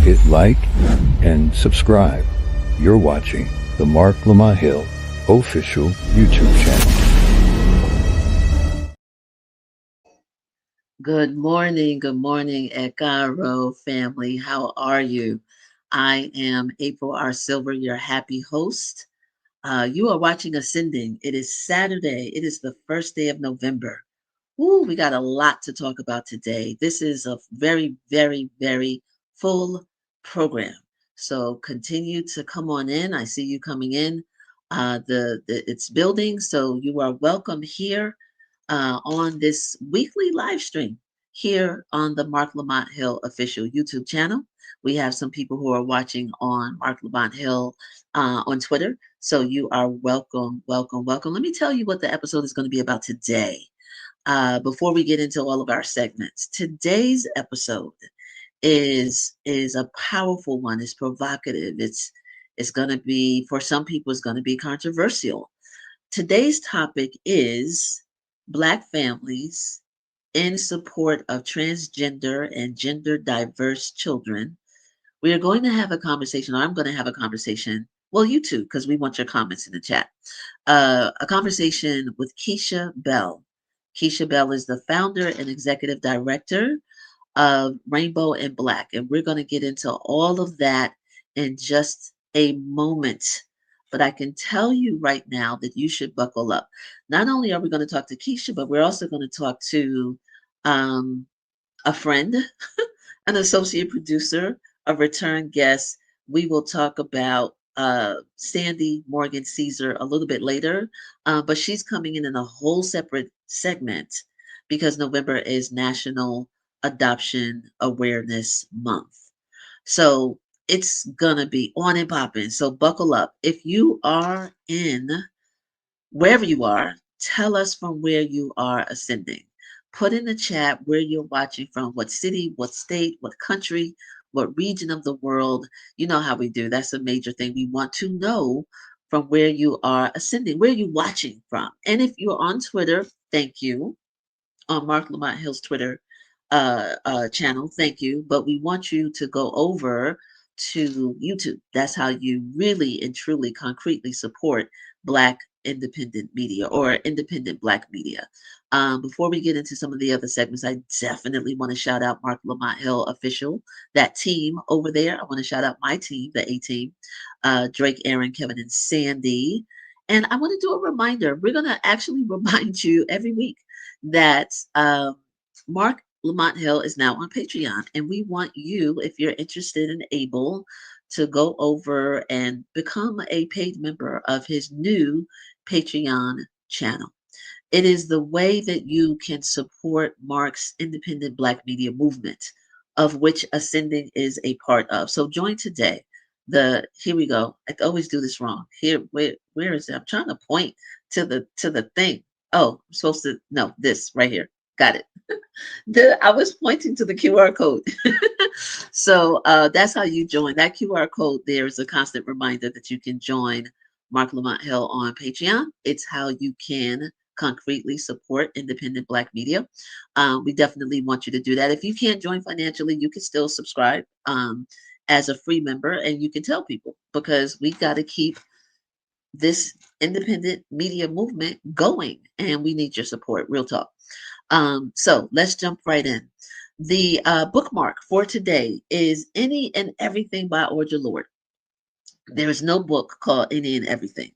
hit like, and subscribe. You're watching the Marc Lamont Hill official YouTube channel. Good morning, Ekaro family. How are you? I am April R. Silver, your happy host. You are watching Ascending. It is Saturday. It is the first day of November. Woo, we got a lot to talk about today. This is a very full program. So continue to come on in. I see you coming in. The it's building, so you are welcome here on this weekly live stream here on the Marc Lamont Hill official YouTube channel. We have some people who are watching on Marc Lamont Hill on Twitter. So you are welcome. Let me tell you what the episode is going to be about today. Before we get into all of our segments, today's episode is a powerful one. It's provocative. It's going to be, for some people, it's going to be controversial. Today's topic is Black families in support of transgender and gender diverse children. We are going to have a conversation, or I'm going to have a conversation. Well, you too, because we want your comments in the chat. A conversation with Keisha Bell. Keisha Bell is the founder and executive director of Rainbow and Black, and we're going to get into all of that in just a moment. But I can tell you right now that you should buckle up. Not only are we going to talk to Keisha, but we're also going to talk to um, a friend, an associate producer, a return guest. We will talk about Sandy Morgan Caesar a little bit later, but she's coming in a whole separate segment because November is National Adoption Awareness Month. So it's gonna be on and popping. So buckle up. If you are in wherever you are, tell us from where you are ascending. Put in the chat where you're watching from, what city, what state, what country, what region of the world. You know how we do. That's a major thing. We want to know from where you are ascending, where you watching from. And if you're on Twitter, thank you. On Marc Lamont Hill's Twitter channel, thank you. But we want you to go over to YouTube. That's how you really and truly concretely support Black independent media or independent Black media. Before we get into some of the other segments, I definitely want to shout out Marc Lamont Hill official, that team over there. I want to shout out my team, the A team, Drake, Aaron, Kevin, and Sandy. And I want to do a reminder. We're going to actually remind you every week that Marc Lamont Hill is now on Patreon, and we want you, if you're interested and able, to go over and become a paid member of his new Patreon channel. It is the way that you can support Marc's independent Black media movement, of which Ascending is a part of. So join today. Here we go. I always do this wrong. Here, where is it? I'm trying to point to the thing. Oh, I'm supposed to no, this right here. Got it. I was pointing to the QR code. So that's how you join. That QR code there is a constant reminder that you can join Marc Lamont Hill on Patreon. It's how you can concretely support independent Black media. We definitely want you to do that. If you can't join financially, you can still subscribe as a free member, and you can tell people because we got to keep this independent media movement going, and we need your support. Real talk. So let's jump right in. The bookmark for today is Any and Everything by Audre Lorde. There is no book called Any and Everything.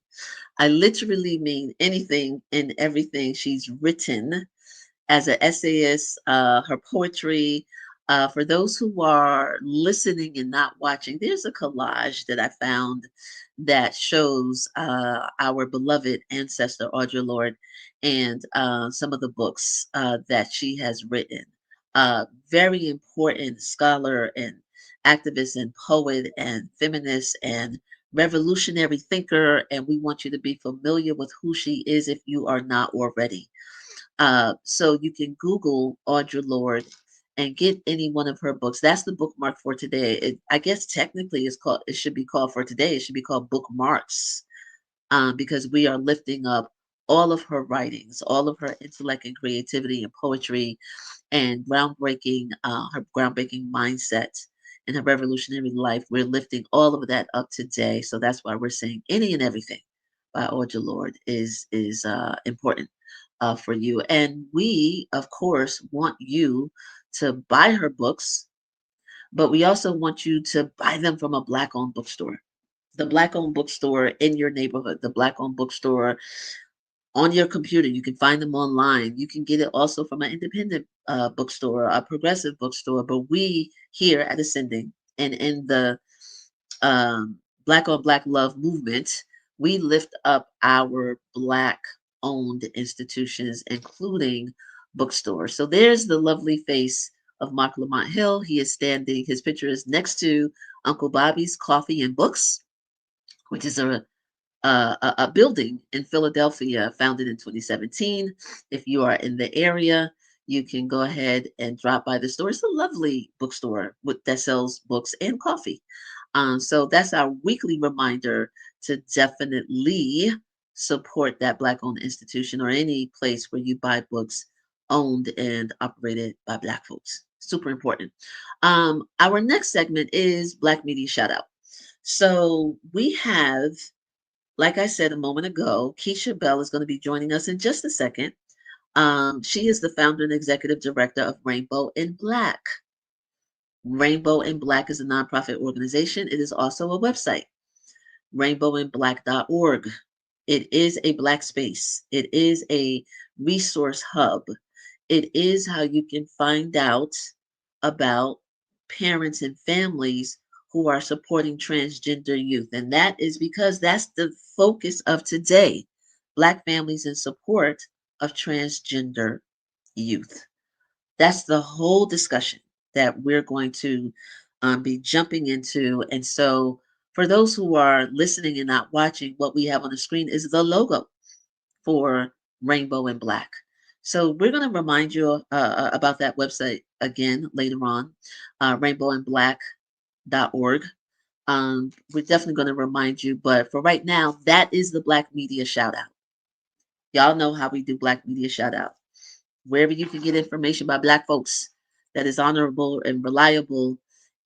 I literally mean anything and everything she's written as an essayist, her poetry. For those who are listening and not watching, there's a collage that I found that shows our beloved ancestor Audre Lorde and some of the books that she has written. Very important scholar and activist and poet and feminist and revolutionary thinker. And we want you to be familiar with who she is if you are not already. So you can Google Audre Lorde and get any one of her books. That's the bookmark for today. I guess technically it should be called for today. It should be called bookmarks because we are lifting up all of her writings, all of her intellect and creativity and poetry and her groundbreaking mindset and her revolutionary life. We're lifting all of that up today. So that's why we're saying any and everything by Audre Lorde is important for you. And we, of course, want you to buy her books, but we also want you to buy them from a Black owned bookstore. The Black owned bookstore in your neighborhood, the Black owned bookstore on your computer. You can find them online. You can get it also from an independent bookstore, a progressive bookstore. But we here at Ascending and in the Black on Black Love movement, we lift up our Black owned institutions, including bookstores. So there's the lovely face of Marc Lamont Hill. He is standing, his picture is next to Uncle Bobby's Coffee and Books, which is a building in Philadelphia founded in 2017. If you are in the area, you can go ahead and drop by the store. It's a lovely bookstore that sells books and coffee. So that's our weekly reminder to definitely support that Black owned institution or any place where you buy books owned and operated by Black folks. Super important. Our next segment is Black Media Shout Out. So we have, like I said a moment ago, Keisha Bell is going to be joining us in just a second. She is the founder and executive director of Rainbow in Black. Rainbow in Black is a nonprofit organization. It is also a website, rainbowinblack.org. It is a Black space. It is a resource hub. It is how you can find out about parents and families who are supporting transgender youth. And that is because that's the focus of today, Black families in support of transgender youth. That's the whole discussion that we're going to be jumping into. And so, for those who are listening and not watching, what we have on the screen is the logo for Rainbow in Black. So, we're going to remind you about that website again later on, rainbowinblack.org. We're definitely going to remind you, but for right now, that is the Black Media Shout Out. Y'all know how we do Black Media Shout Out. Wherever you can get information by Black folks that is honorable and reliable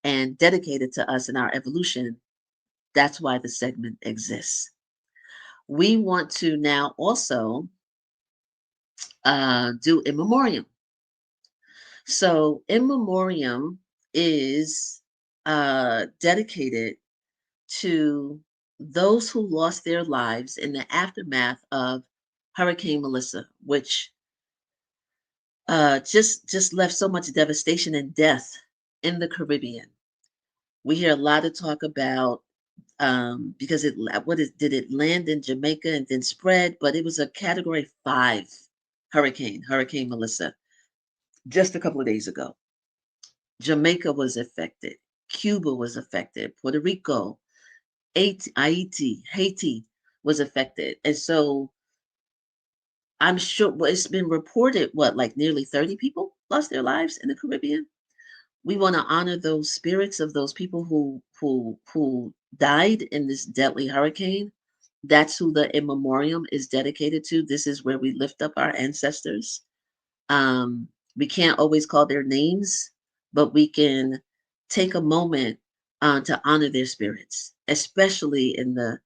and dedicated to us in our evolution, that's why the segment exists. We want to now also do In Memoriam. So, In Memoriam is dedicated to those who lost their lives in the aftermath of Hurricane Melissa, which just left so much devastation and death in the Caribbean. We hear a lot of talk about because did it land in Jamaica and then spread, but it was a Category 5 Hurricane Melissa, just a couple of days ago. Jamaica was affected, Cuba was affected, Puerto Rico, Haiti was affected, and so I'm sure it's been reported like nearly 30 people lost their lives in the Caribbean. We want to honor those spirits of those people who died in this deadly hurricane. That's who the In Memoriam is dedicated to. This is where we lift up our ancestors. We can't always call their names, but we can take a moment to honor their spirits, especially in a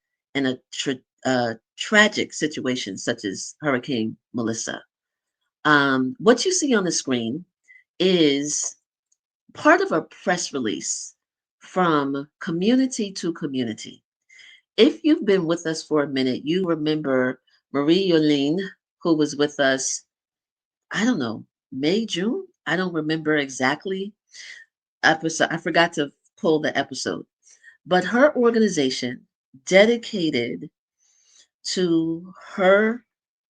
tragic situation such as Hurricane Melissa. What you see on the screen is part of a press release from Community to Community. If you've been with us for a minute, you remember Marie Yolene, who was with us, I don't know, May, June? I don't remember exactly. Episode. I forgot to pull the episode. But her organization dedicated to her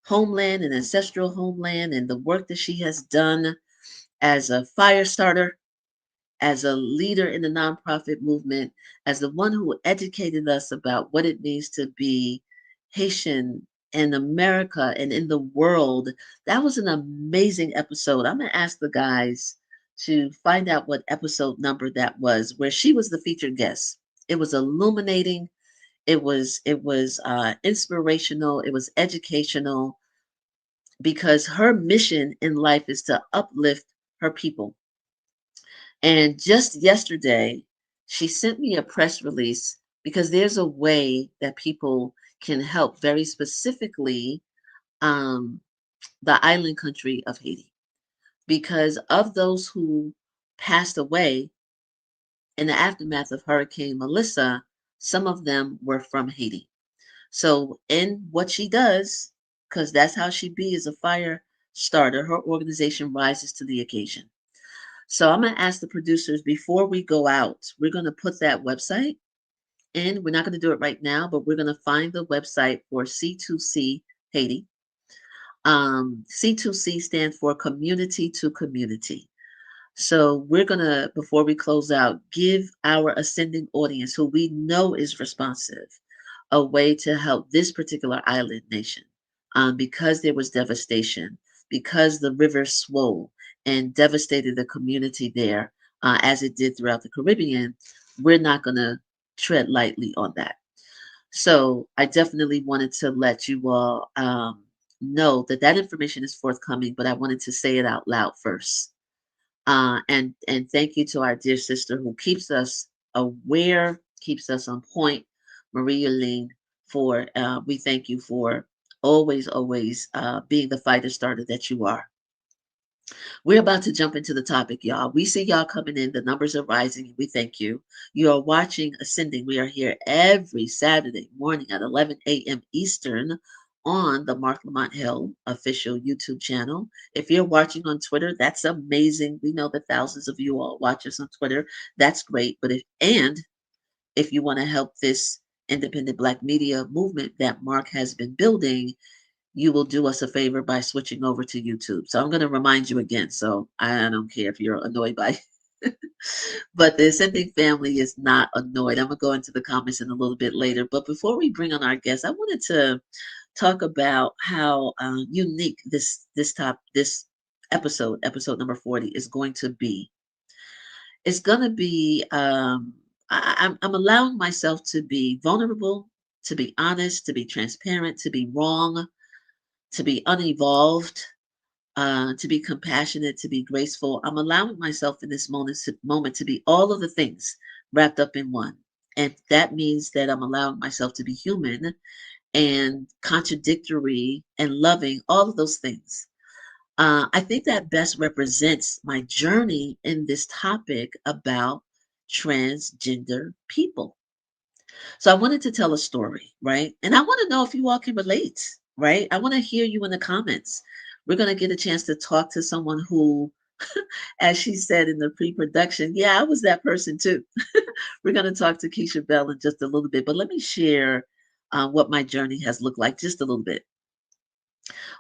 homeland and ancestral homeland and the work that she has done as a fire starter, as a leader in the nonprofit movement, as the one who educated us about what it means to be Haitian in America and in the world. That was an amazing episode. I'm going to ask the guys to find out what episode number that was, where she was the featured guest. It was illuminating. It was inspirational. It was educational because her mission in life is to uplift her people. And just yesterday, She sent me a press release because there's a way that people can help very specifically um, the island country of Haiti. Because of those who passed away in the aftermath of Hurricane Melissa, some of them were from Haiti. So, in what she does, because that's how she be as a fire starter, her organization rises to the occasion. So, I'm going to ask the producers before we go out, we're going to put that website in. We're not going to do it right now, but we're going to find the website for C2C Haiti. C2C stands for Community to Community. So we're going to, before we close out, give our ascending audience, who we know is responsive, a way to help this particular island nation because there was devastation, because the river swole and devastated the community there as it did throughout the Caribbean. We're not going to tread lightly on that. So I definitely wanted to let you all know that that information is forthcoming, but I wanted to say it out loud first. And thank you to our dear sister who keeps us aware, keeps us on point, Maria Lean. For we thank you for always being the fighter starter that you are. We're about to jump into the topic, y'all. We see y'all coming in. The numbers are rising. We thank you. You are watching Ascending. We are here every Saturday morning at 11 a.m. Eastern on the Marc Lamont Hill official YouTube channel. If you're watching on Twitter, that's amazing. We know that thousands of you all watch us on Twitter. That's great. But if you want to help this independent Black media movement that Mark has been building, you will do us a favor by switching over to YouTube. So I'm going to remind you again. So I don't care if you're annoyed by it. But the Ascending family is not annoyed. I'm going to go into the comments in a little bit later. But before we bring on our guests, I wanted to talk about how unique this episode number 40 is going to be. It's going to be I'm allowing myself to be vulnerable, to be honest, to be transparent, to be wrong, to be unevolved, to be compassionate, to be graceful. I'm allowing myself in this moment to be all of the things wrapped up in one. And that means that I'm allowing myself to be human and contradictory and loving, all of those things. I think that best represents my journey in this topic about transgender people. So I wanted to tell a story, right? And I want to know if you all can relate, right? I want to hear you in the comments. We're going to get a chance to talk to someone who, as she said in the pre production, yeah, I was that person too. We're going to talk to Keisha Bell in just a little bit, but let me share what my journey has looked like just a little bit.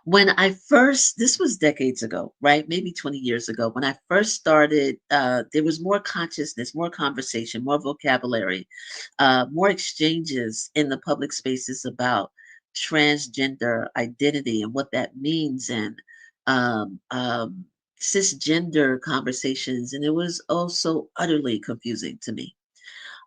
When I first, this was decades ago, right? Maybe 20 years ago, when I first started, there was more consciousness, more conversation, more vocabulary, more exchanges in the public spaces about transgender identity and what that means, and um, um, cisgender conversations. And it was also utterly confusing to me.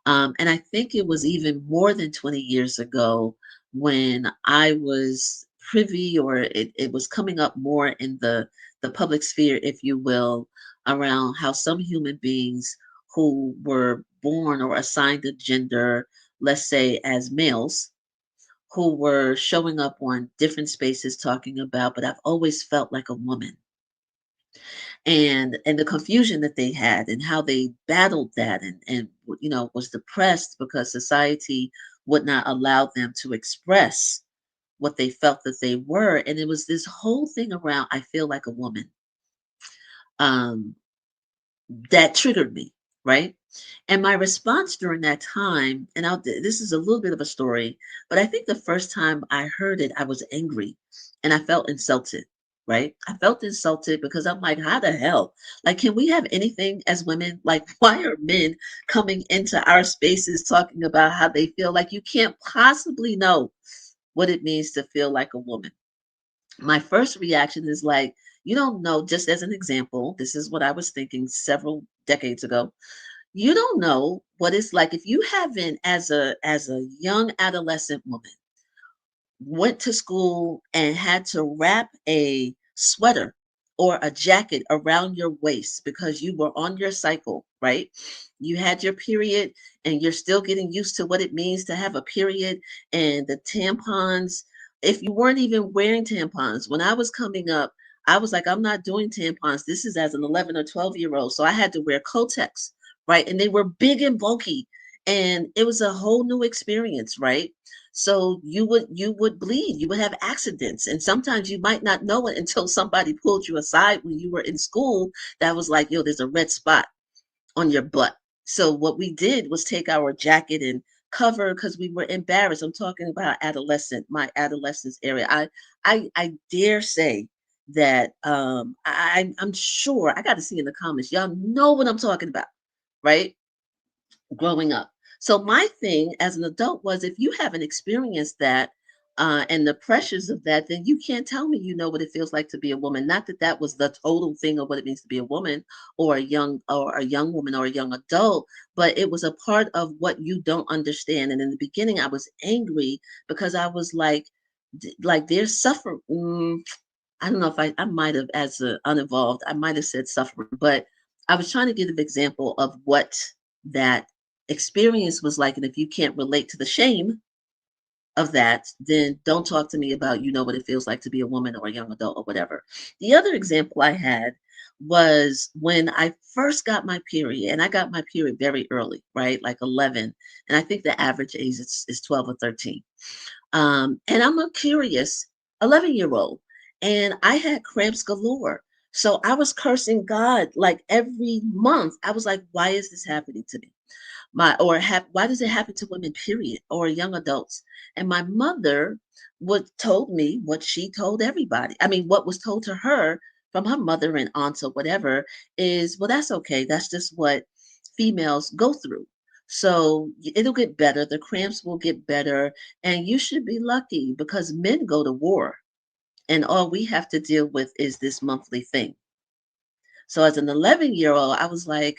And I think it was even more than 20 years ago when I was privy, or it was coming up more in the public sphere, if you will, around how some human beings who were born or assigned a gender, let's say as males, who were showing up on different spaces talking about, but I've always felt like a woman, and the confusion that they had and how they battled that, and was depressed because society would not allow them to express what they felt that they were. And it was this whole thing around I feel like a woman, um that triggered me, right? And my response during that time, and this is a little bit of a story, but I think the first time I heard it, I was angry and I felt insulted, right? I felt insulted because I'm like, how the hell? Like, can we have anything as women? Like, why are men coming into our spaces talking about how they feel? Like, you can't possibly know what it means to feel like a woman. My first reaction is like, you don't know, just as an example, this is what I was thinking several decades ago. You don't know what it's like if you haven't, as a young adolescent woman, went to school and had to wrap a sweater or a jacket around your waist because you were on your cycle, right? You had your period and you're still getting used to what it means to have a period, and the tampons. If you weren't even wearing tampons, when I was coming up, I was like, I'm not doing tampons. This is as an 11 or 12-year old. So I had to wear Kotex, right? And they were big and bulky. And it was a whole new experience, right? So you would bleed, you would have accidents, and sometimes you might not know it until somebody pulled you aside when you were in school. That was like, yo, there's a red spot on your butt. So what we did was take our jacket and cover because we were embarrassed. I'm talking about my adolescence area. I dare say that I'm sure I got to see in the comments. Y'all know what I'm talking about, right? Growing up. So my thing as an adult was, if you haven't experienced that and the pressures of that, then you can't tell me you know what it feels like to be a woman. Not that that was the total thing of what it means to be a woman or a young woman or a young adult, but it was a part of what you don't understand. And in the beginning, I was angry because I was like, like they're suffering. I don't know if I might have, as a uninvolved, I might have said suffering, but I was trying to give an example of what that experience was like. And if you can't relate to the shame of that, then don't talk to me about you know what it feels like to be a woman or a young adult or whatever. The other example I had was when I first got my period, and I got my period very early, right? Like 11. And I think the average age is 12 or 13. And I'm a curious 11-year-old, and I had cramps galore. So I was cursing God like every month. I was like, why is this happening to me? Why does it happen to women, period, or young adults? And my mother would told me what she told everybody. I mean, what was told to her from her mother and aunts or whatever is, well, that's okay. That's just what females go through. So it'll get better. The cramps will get better. And you should be lucky because men go to war. And all we have to deal with is this monthly thing. So as an 11-year-old, I was like,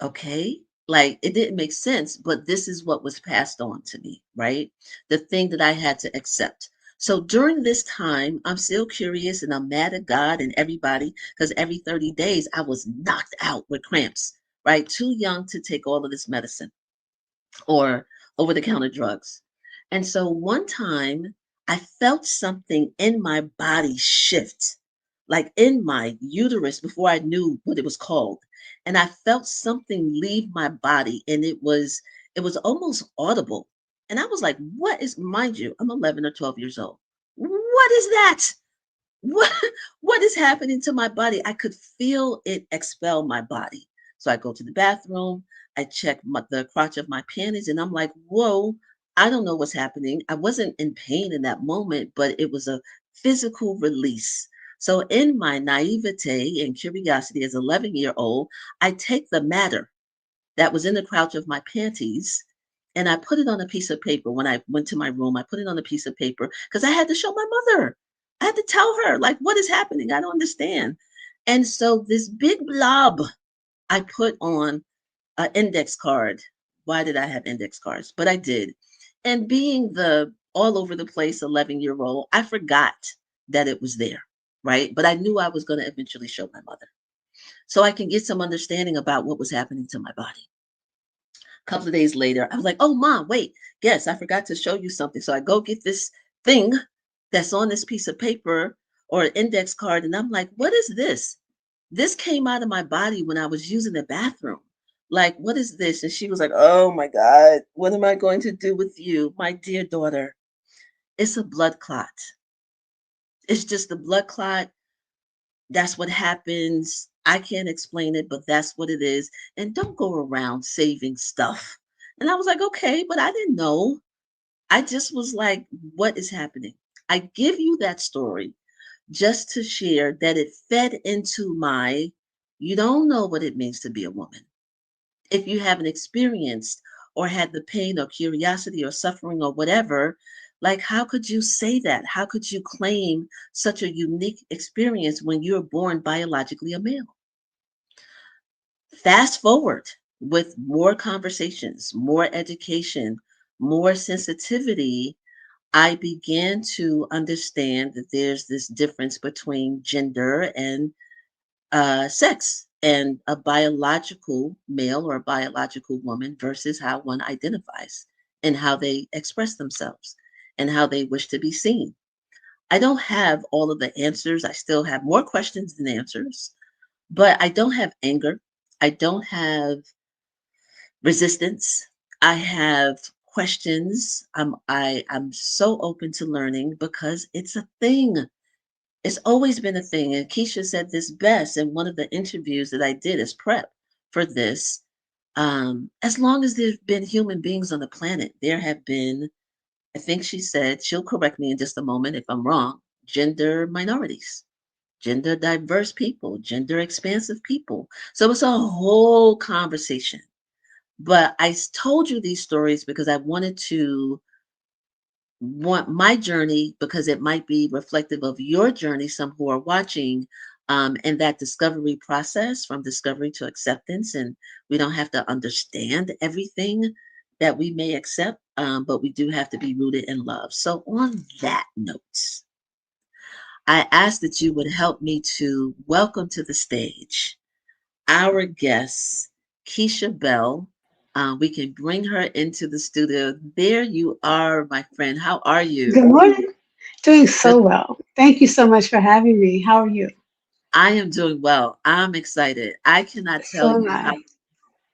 okay, like it didn't make sense, but this is what was passed on to me, right? The thing that I had to accept. So during this time, I'm still curious and I'm mad at God and everybody because every 30 days I was knocked out with cramps, right? Too young to take all of this medicine or over the counter drugs. And so one time I felt something in my body shift, like in my uterus before I knew what it was called. And I felt something leave my body and it was almost audible. And I was like, what is, mind you, I'm 11 or 12 years old. What is that? What what is happening to my body? I could feel it expel my body. So I go to the bathroom, I check the crotch of my panties, and I'm like, whoa, I don't know what's happening. I wasn't in pain in that moment, but it was a physical release. So in my naivete and curiosity as 11-year-old, I take the matter that was in the crotch of my panties and I put it on a piece of paper. When I went to my room, I put it on a piece of paper because I had to show my mother. I had to tell her, like, what is happening? I don't understand. And so this big blob I put on an index card. Why did I have index cards? But I did. And being the all over the place 11-year-old, I forgot that it was there, right? But I knew I was going to eventually show my mother so I can get some understanding about what was happening to my body. A couple of days later, I was like, oh, mom, wait, yes, I forgot to show you something. So I go get this thing that's on this piece of paper or an index card. And I'm like, what is this? This came out of my body when I was using the bathroom. Like, what is this? And she was like, oh my God, what am I going to do with you, my dear daughter? It's a blood clot. It's just a blood clot. That's what happens. I can't explain it, but that's what it is. And don't go around saving stuff. And I was like, okay, but I didn't know. I just was like, what is happening? I give you that story just to share that it fed into my, you don't know what it means to be a woman. If you haven't experienced or had the pain or curiosity or suffering or whatever, like how could you say that? How could you claim such a unique experience when you're born biologically a male? Fast forward with more conversations, more education, more sensitivity. I began to understand that there's this difference between gender and sex, and a biological male or a biological woman versus how one identifies and how they express themselves and how they wish to be seen. I don't have all of the answers. I still have more questions than answers, but I don't have anger. I don't have resistance. I have questions. I'm so open to learning because it's a thing. It's always been a thing. And Keisha said this best in one of the interviews that I did as prep for this. As long as there's been human beings on the planet, there have been, I think she said, she'll correct me in just a moment if I'm wrong, gender minorities, gender diverse people, gender expansive people. So it's a whole conversation. But told you these stories because I wanted to want my journey because it might be reflective of your journey, some who are watching, and that discovery process from discovery to acceptance. And we don't have to understand everything that we may accept, but we do have to be rooted in love. So, on that note, I ask that you would help me to welcome to the stage our guest, Keisha Bell. We can bring her into the studio. There you are, my friend. How are you? Good morning. Doing Good. so well. Thank you so much for having me. How are you? I am doing well. I'm excited. I cannot tell So am you how. I.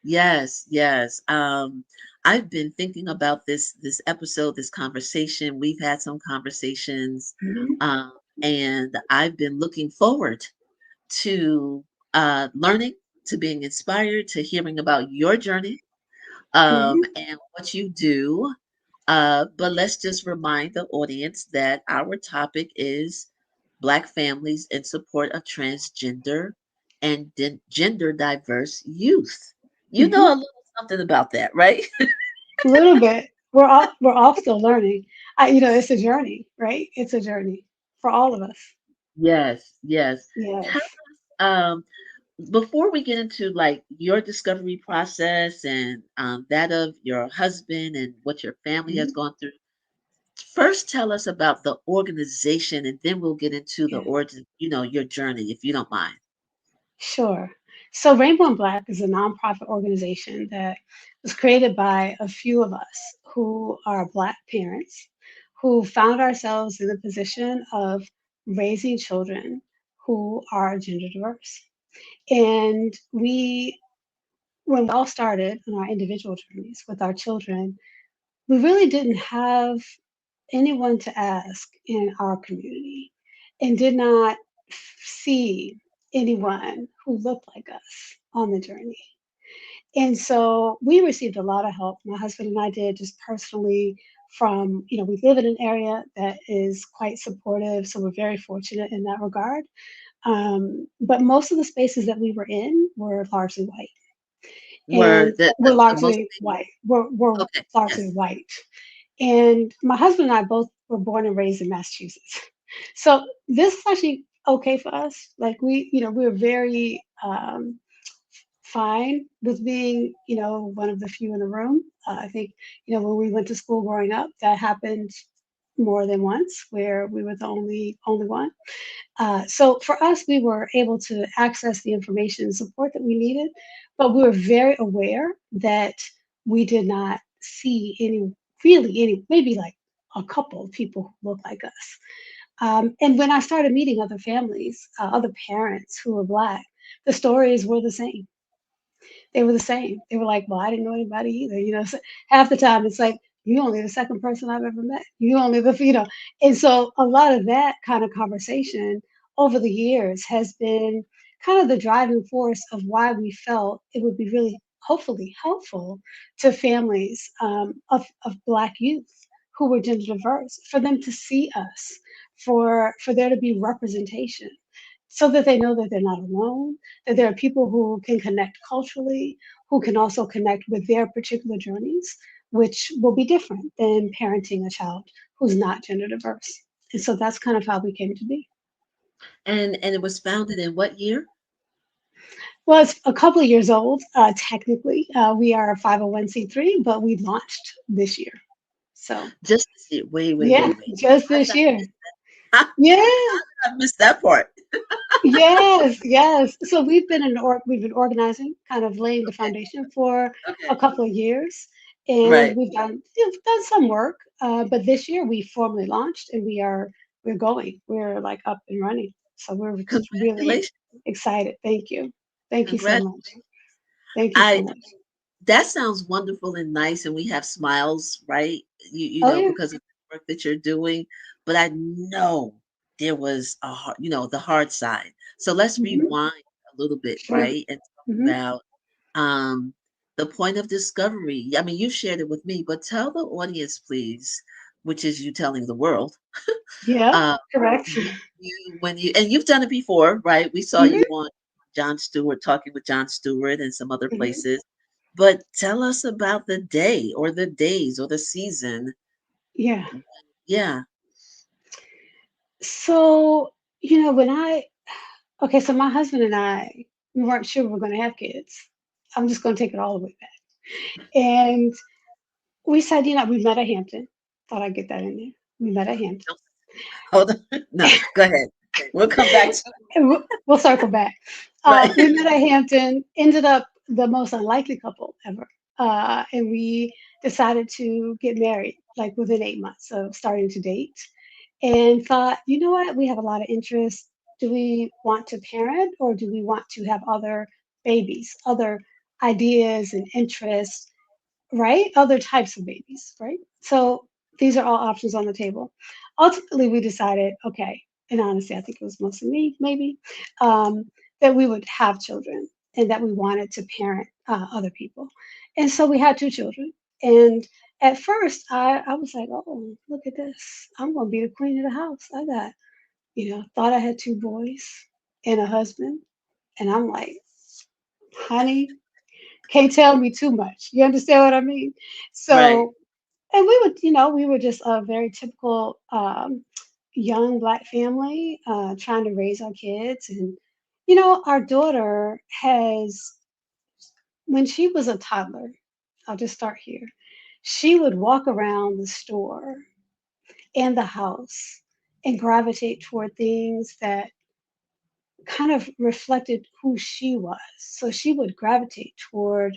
Yes, yes. I've been thinking about this episode, this conversation. We've had some conversations, Mhm, and I've been looking forward to learning, to being inspired, to hearing about your journey, mhm, and what you do. But let's just remind the audience that our topic is Black families in support of transgender and gender diverse youth. You mhm. know a little something about that, right? A little bit. We're all still learning. It's a journey, right? It's a journey for all of us. Yes, yes. Tell Yes. us, before we get into like your discovery process and that of your husband and what your family has Mhm. gone through. First, tell us about the organization, and then we'll get into the Yeah. origin, your journey, if you don't mind. Sure. So Rainbow and Black is a nonprofit organization that was created by a few of us who are Black parents who found ourselves in the position of raising children who are gender diverse. And when we all started on our individual journeys with our children, we really didn't have anyone to ask in our community and did not see anyone who looked like us on the journey. And so we received a lot of help. My husband and I did just personally from, we live in an area that is quite supportive. So we're very fortunate in that regard. But most of the spaces that we were in were largely white Were and the we're the most largely white. We're okay, largely yes. white. And my husband and I both were born and raised in Massachusetts. So this is actually okay for us. Like we were very fine with being, one of the few in the room. I think, when we went to school growing up, that happened more than once where we were the only one. So for us, we were able to access the information and support that we needed, but we were very aware that we did not see any, maybe like a couple of people who look like us. And when I started meeting other families, other parents who were Black, the stories were the same. They were the same. They were like, "Well, I didn't know anybody either." So half the time it's like, "You only the second person I've ever met. You only the." And so a lot of that kind of conversation over the years has been kind of the driving force of why we felt it would be really, hopefully, helpful to families of Black youth who were gender diverse for them to see us, for there to be representation so that they know that they're not alone, that there are people who can connect culturally, who can also connect with their particular journeys, which will be different than parenting a child who's not gender diverse. And so that's kind of how we came to be. And it was founded in what year? Well, it's a couple of years old, technically. We are a 501c3, but we launched this year. So Just this year. Wait, wait, yeah, wait, wait. just How did this year. I, Yeah. I miss that part? Yes, yes. So we've been organizing, kind of laying the Okay, foundation for a okay. couple of years, and Right. we've done some work. But this year we formally launched, and we're going. We're like up and running. So we're just really Congratulations. excited. Thank you so much. Congratulations. Thank you so I much. That sounds wonderful and nice, and we have smiles, right? You Oh know, yeah. because of the work that you're doing. But I know there was the hard side. So let's Hmm. rewind a little bit, Sure. right? And talk Hmm. about um the point of discovery. I mean, you shared it with me, but tell the audience, please, which is you telling the world, Yeah. uh, Correct. when you and you've done it before, right? We saw Hmm. you on John Stewart talking with John Stewart and some other Hmm. places. But tell us about the day or the days or the season. Yeah. Yeah, So, when okay, so my husband and I, we weren't sure we were going to have kids. I'm just going to take it all the way back. And we said, we met at Hampton. Thought I'd get that in there. We met at Hampton. don't hold on. No, go ahead. We'll come back to And we'll circle back. right. We met at Hampton, ended up the most unlikely couple ever. And we decided to get married like within 8 months of starting to date and thought, you know what, we have a lot of interest. Do we want to parent or do we want to have other babies, other ideas and interests? Right? Other types of babies, right? So these are all options on the table. Ultimately, we decided, okay, and honestly, I think it was mostly me, maybe, um, that we would have children and that we wanted to parent other people. And so we had two children. And at first, I was like, oh, look at this. I'm going to be the queen of the house. I got, thought I had two boys and a husband. And I'm like, honey, can't tell me too much. You understand what I mean? Right. So, and we were just a very typical young Black family trying to raise our kids. And, our daughter has, when she was a toddler, I'll just start here, she would walk around the store and the house and gravitate toward things that kind of reflected who she was. So she would gravitate toward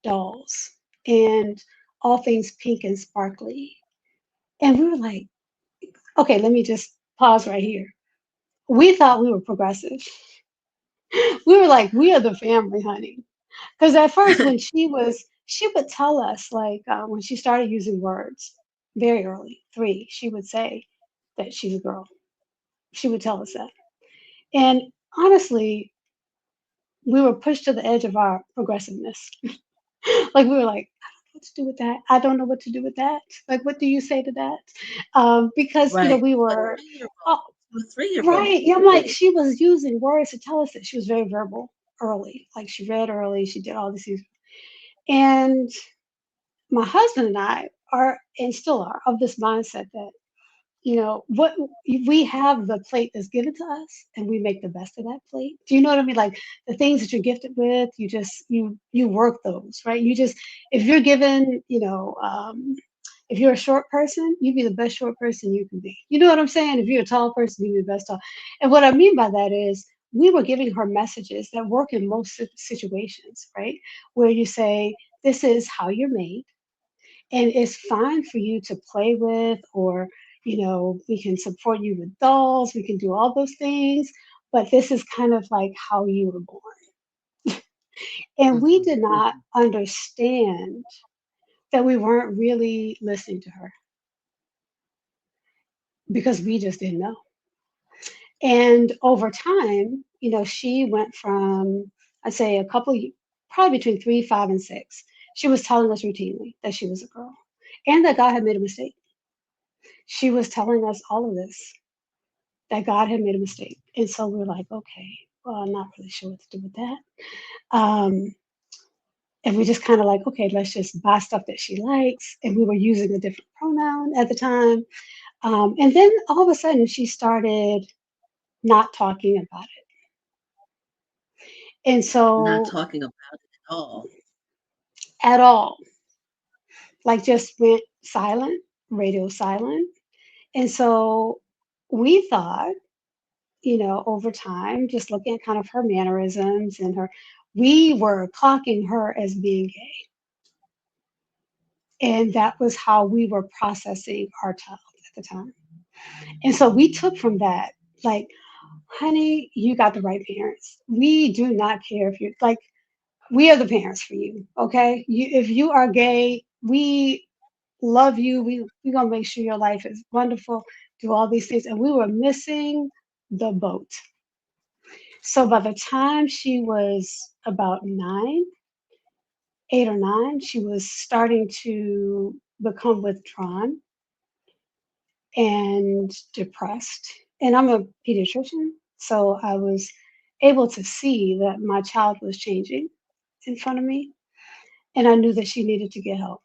dolls and all things pink and sparkly. And we were like, okay, let me just pause right here. We thought we were progressive. We were like, we are the family, honey. Because at first, she would tell us, like, when she started using words very early, 3, she would say that she's a girl. She would tell us that. And honestly, we were pushed to the edge of our progressiveness. Like, we were like, I don't know what to do with that. I don't know what to do with that. Like, what do you say to that? Because, Right. we To a were, 3-year-old. oh, To a 3-year-old. right. Yeah, I'm like, she was using words to tell us that she was very verbal early. Like, she read early, she did all these things. And my husband and I are, and still are, of this mindset that, what we have the plate that's given to us and we make the best of that plate. Do you know what I mean? Like the things that you're gifted with, you work those, right? You just, if you're given, if you're a short person, you be the best short person you can be. You know what I'm saying? If you're a tall person, you be the best tall. And what I mean by that is we were giving her messages that work in most situations, right? Where you say, this is how you're made and it's fine for you to play with, or we can support you with dolls, we can do all those things, but this is kind of like how you were born. And we Hmm. did not understand that we weren't really listening to her because we just didn't know. And over time, she went from, I'd say, probably between 3, 5, and 6, she was telling us routinely that she was a girl and that God had made a mistake. She was telling us all of this, that God had made a mistake. And so we were like, okay, well, I'm not really sure what to do with that. Um, and we just kind of like, okay, let's just buy stuff that she likes. And we were using a different pronoun at the time. And then all of a sudden, she started not talking about it. And Not so, talking about it at all. at all, like just went silent. radio silent. And so we thought, over time, just looking at kind of her mannerisms and we were clocking her as being gay. And that was how we were processing our child at the time. And so we took from that, like, honey, you got the right parents. We do not care if you're like, we are the parents for you. Okay. If you are gay, we love you. We gonna make sure your life is wonderful, do all these things. And we were missing the boat. So by the time she was about 8 or 9, she was starting to become withdrawn and depressed. And I'm a pediatrician, so I was able to see that my child was changing in front of me, and I knew that she needed to get help.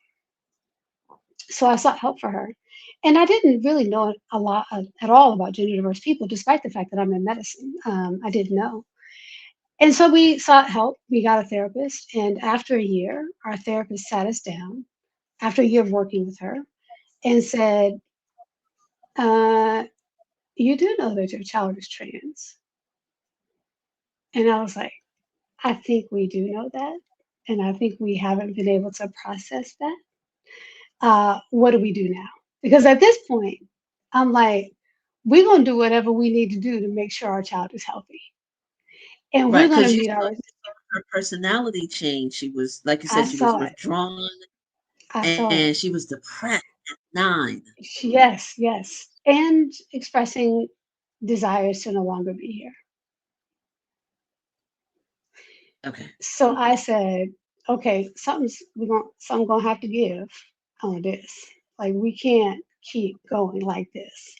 So I sought help for her. And I didn't really know a lot at all about gender diverse people, despite the fact that I'm in medicine. I didn't know. And so we sought help. We got a therapist. And after a year, our therapist sat us down after a year of working with her and said, uh, you do know that your child is trans. And I was like, I think we do know that. And I think we haven't been able to process that. What do we do now? Because at this point, I'm like, we're going to do whatever we need to do to make sure our child is healthy. And we're Right, going to because meet our, you saw her personality change. She was, like you I said, she was saw it. withdrawn I saw and it. she was depressed at 9. Yes, yes. And expressing desires to no longer be here. Okay. So I said, okay, something gonna have to give on this. Like we can't keep going like this.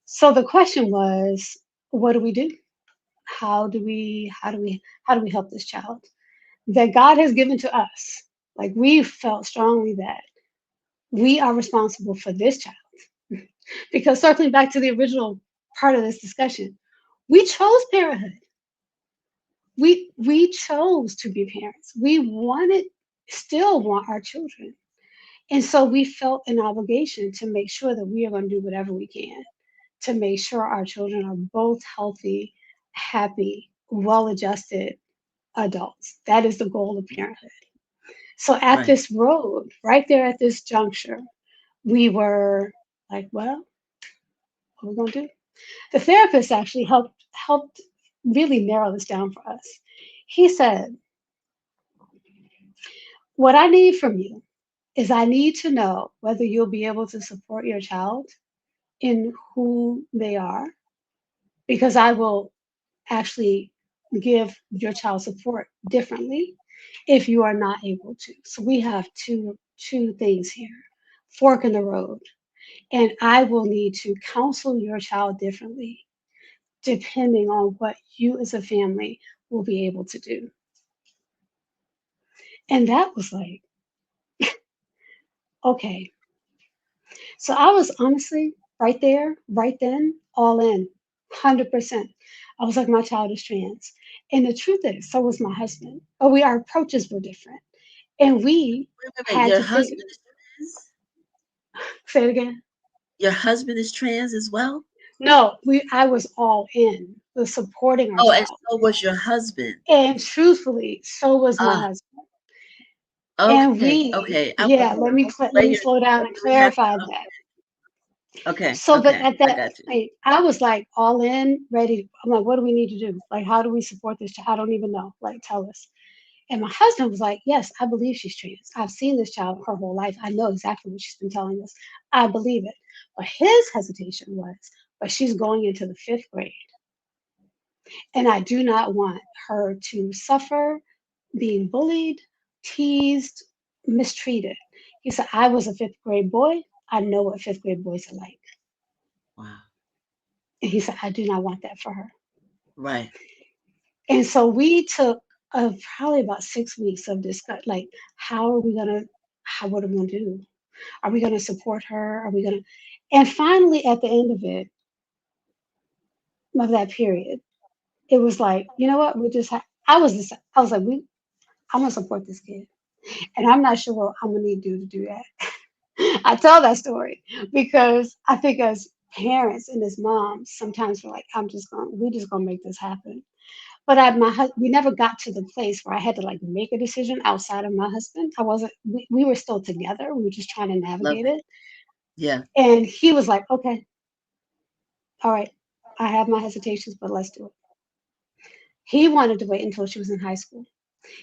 So the question was, what do we do? How do we help this child that God has given to us? Like we felt strongly that we are responsible for this child. Because circling back to the original part of this discussion, we chose parenthood. We chose to be parents. We wanted, still want our children. And so we felt an obligation to make sure that we are going to do whatever we can to make sure our children are both healthy, happy, well adjusted adults. That is the goal of parenthood. So at Right. this road, right there at this juncture, we were like, well, what are we going to do? The therapist actually helped really narrow this down for us. He said, what I need from you is I need to know whether you'll be able to support your child in who they are, because I will actually give your child support differently if you are not able to. So we have two things here. Fork in the road. And I will need to counsel your child differently depending on what you as a family will be able to do. And that was like, okay. So I was honestly right there, right then, all in, 100%. I was like, my child is trans. And the truth is, so was my husband. But our approaches were different. And we Wait. had Your to think, husband is trans? say it again. Your husband is trans as well? No, I was all in with supporting our Oh, and child. so was your husband. And truthfully, so was my Ah, husband. And okay, okay. I yeah, wasn't sure let where me you're slow down and we have clarify to that. okay, So, but okay. at I that got you. point, I was like all in, ready. I'm like, what do we need to do? Like, how do we support this child? I don't even know. Like, tell us. And my husband was like, yes, I believe she's trans. I've seen this child her whole life. I know exactly what she's been telling us. I believe it. But his hesitation was, but she's going into the 5th grade. And I do not want her to suffer being bullied, teased, mistreated. He said, I was a 5th grade boy. I know what 5th grade boys are like. Wow. And he said, I do not want that for her. Right. And so we took probably about 6 weeks of discuss, like, what are we gonna do? Are we gonna support her? Are we gonna? And finally, at the end of that period, it was like, you know what? I was like, I'm gonna support this kid, and I'm not sure what I'm gonna need to do that. I tell that story because I think as parents and as moms, sometimes we're like, we're just gonna make this happen. But we never got to the place where I had to like make a decision outside of my husband. I wasn't, we were still together. We were just trying to Love navigate it. it. Yeah. And he was like, okay, all right, I have my hesitations, but let's do it. He wanted to wait until she was in high school.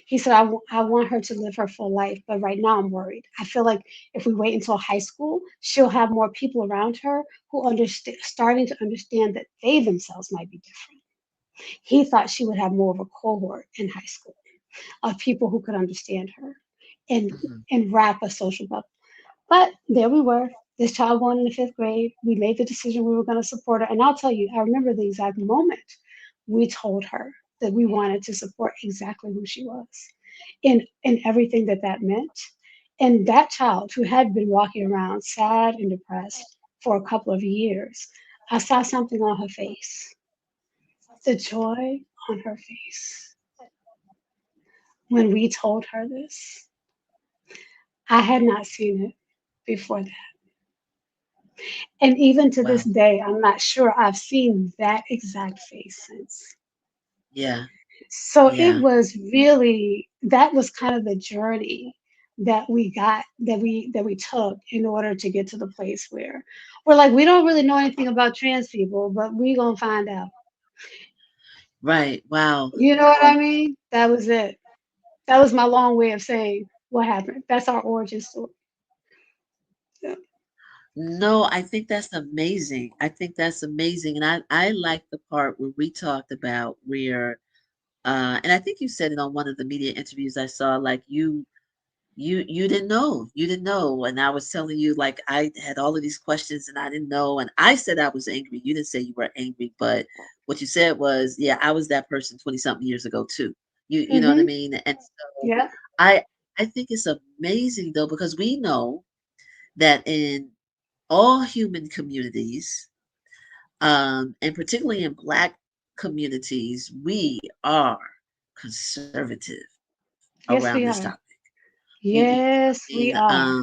He said, I want her to live her full life, but right now I'm worried. I feel like if we wait until high school, she'll have more people around her who understand, starting to understand that they themselves might be different. He thought she would have more of a cohort in high school of people who could understand her and Mhm. and wrap a social bubble. But there we were, this child going into fifth grade. We made the decision we were going to support her. And I'll tell you, I remember the exact moment we told her that we wanted to support exactly who she was in everything that that meant. And that child who had been walking around sad and depressed for a couple of years, I saw something on her face, the joy on her face when we told her this. I had not seen it before that. And even to this Wow. day, I'm not sure I've seen that exact face since. Yeah. So it Yeah. was really, that was kind of the journey that we took in order to get to the place where we're like, we don't really know anything about trans people, but we gonna find out. Right. Wow. You know what I mean? That was it. That was my long way of saying what happened. That's our origin story. Yeah. No, I think that's amazing. I think that's amazing. And I like the part where we talked about where and I think you said it on one of the media interviews I saw, like you didn't know. You didn't know. And I was telling you like I had all of these questions and I didn't know. And I said I was angry. You didn't say you were angry, but what you said was, yeah, I was that person 20 something years ago too. You know what I Mm-hmm. mean? And so Yeah. I I think it's amazing though, because we know that in all human communities, and particularly in Black communities, we are conservative around this Yes, we topic. are. You know what I Yes, mean? we are.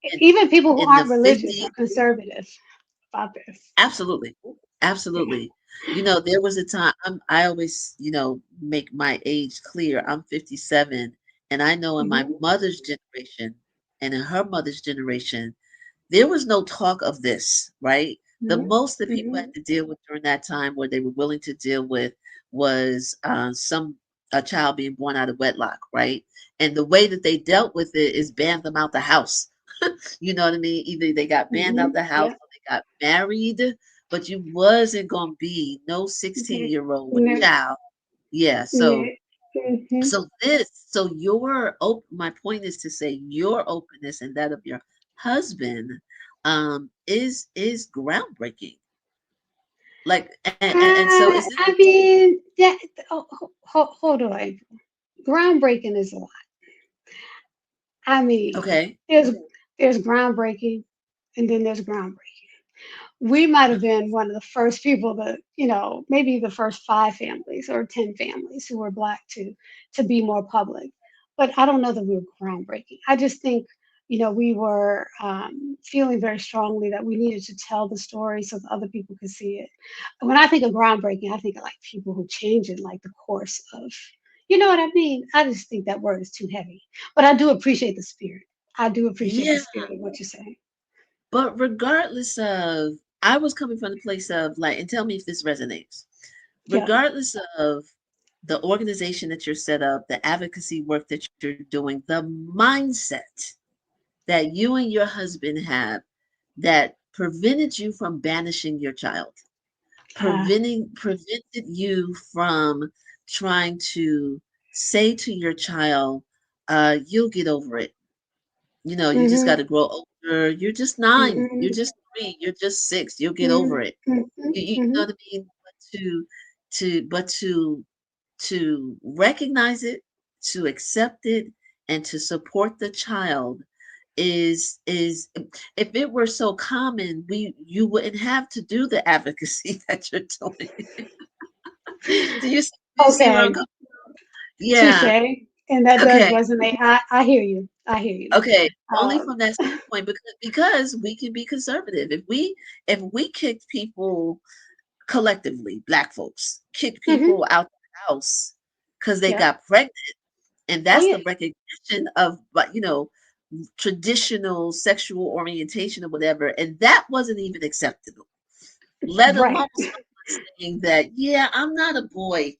In, Even people who in the aren't religious 50s, are conservative about this. absolutely, Yeah. absolutely. There was a time, I always, make my age clear. I'm 57, and I know in my Hmm. mother's generation and in her mother's generation, there was no talk of this, right? The Hmm. most that people Hmm. had to deal with during that time, where they were willing to deal with, was some a child being born out of wedlock, right? And the way that they dealt with it is ban them out the house. You know what I mean? Either they got banned Hmm. out the house Yeah. or they got married, but you wasn't gonna be no 16-year-old with Yeah. a child. Yeah, Yeah. so Hmm. your my point is to say your openness and that of your husband is groundbreaking. Like and so is this I mean, hold on. Groundbreaking is a lot. I mean, okay? there's groundbreaking, and then there's groundbreaking. We might have been one of the first people that, maybe the first 5 families or 10 families who were Black to be more public. But I don't know that we were groundbreaking. I just think, we were feeling very strongly that we needed to tell the story so that other people could see it. When I think of groundbreaking, I think of like people who change in like the course of, you know what I mean? I just think that word is too heavy. But I do appreciate the spirit. I do appreciate the Yeah, spirit of what you're saying. but regardless of, I was coming from the place of like, and tell me if this resonates. Yeah. Regardless of the organization that you're set up, the advocacy work that you're doing, the mindset that you and your husband have that prevented you from banishing your child, Uh, prevented you from trying to say to your child, you'll get over it. You just got mhm. to grow older. You're just 9. You're Mhm, just 3. You're just 6. You'll get over mhm, it. mhm, You know mhm. what I mean? But to recognize it, to accept it, and to support the child is if it were so common, you wouldn't have to do the advocacy that you're doing. Do you see where I'm Okay, coming? Yeah. touche. And that does Okay. resonate. I hear you. I hear you. Okay. Only Um, from that standpoint, because we can be conservative. If we kicked people collectively, black folks, kick mhm, people out the house because they yep. got pregnant, and Oh that's yeah. the recognition of, but traditional sexual orientation or whatever, and that wasn't even acceptable. Let alone Right. someone saying that, yeah, I'm not a boy.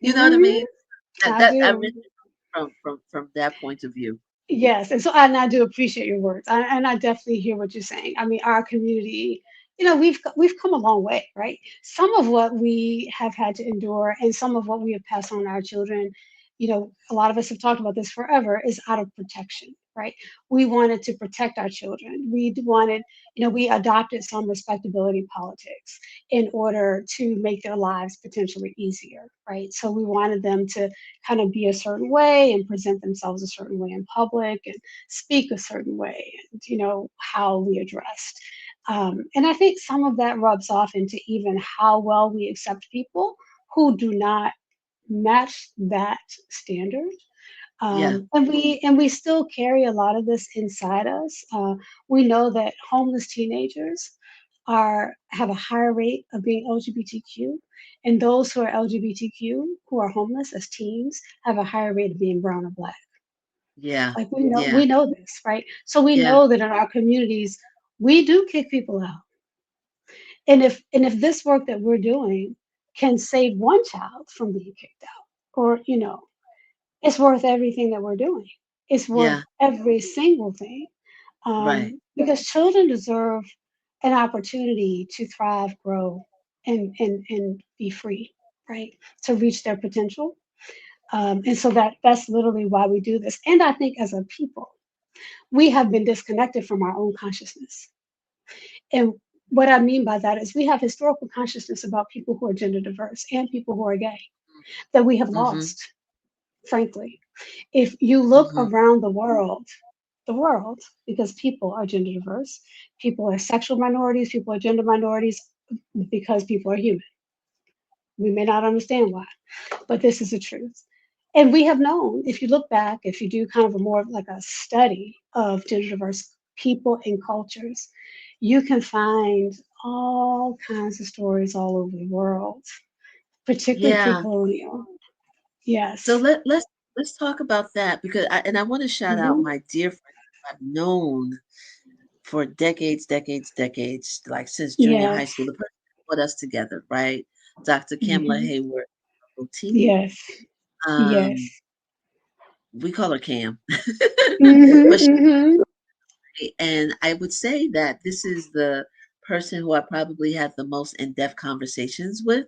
You know what I Hmm. mean? That I that I do. read it from that point of view. Yes, and so and I do appreciate your words, and I definitely hear what you're saying. I mean, our community, we've come a long way, right? Some of what we have had to endure, and some of what we have passed on to our children, a lot of us have talked about this forever, is out of protection, right? We wanted to protect our children. We adopted some respectability politics in order to make their lives potentially easier, right? So we wanted them to kind of be a certain way and present themselves a certain way in public and speak a certain way, and how we addressed. And I think some of that rubs off into even how well we accept people who do not match that standard. Yeah, And we still carry a lot of this inside us. We know that homeless teenagers have a higher rate of being LGBTQ, and those who are LGBTQ who are homeless as teens have a higher rate of being brown or black. yeah, Like we know yeah, we know this, right? So we yeah, know that in our communities we do kick people out. And if this work that we're doing can save one child from being kicked out, or it's worth everything that we're doing. It's worth yeah. every single thing, Right. because children deserve an opportunity to thrive, grow, and be free, right? To reach their potential. And so that's literally why we do this. And I think as a people, we have been disconnected from our own consciousness. And what I mean by that is we have historical consciousness about people who are gender diverse and people who are gay that we have Mhm. lost, frankly. If you look Mhm. around the world, because people are gender diverse, people are sexual minorities, people are gender minorities, because people are human. We may not understand why, but this is the truth. And we have known, if you look back, if you do kind of a more like a study of gender diverse people and cultures, you can find all kinds of stories all over the world, particularly Yeah. pre-colonial. So Yes. let's talk about that, because I want to shout out Hmm. my dear friend who I've known for decades, decades, decades, like since junior high Yes. school. The person who put us together, right? Dr. Kamala Hmm. Hayward Rotimi. Yes. Um, Yes. we call her Cam. Hmm. But Hmm. and I would say that this is the person who I probably had the most in-depth conversations with.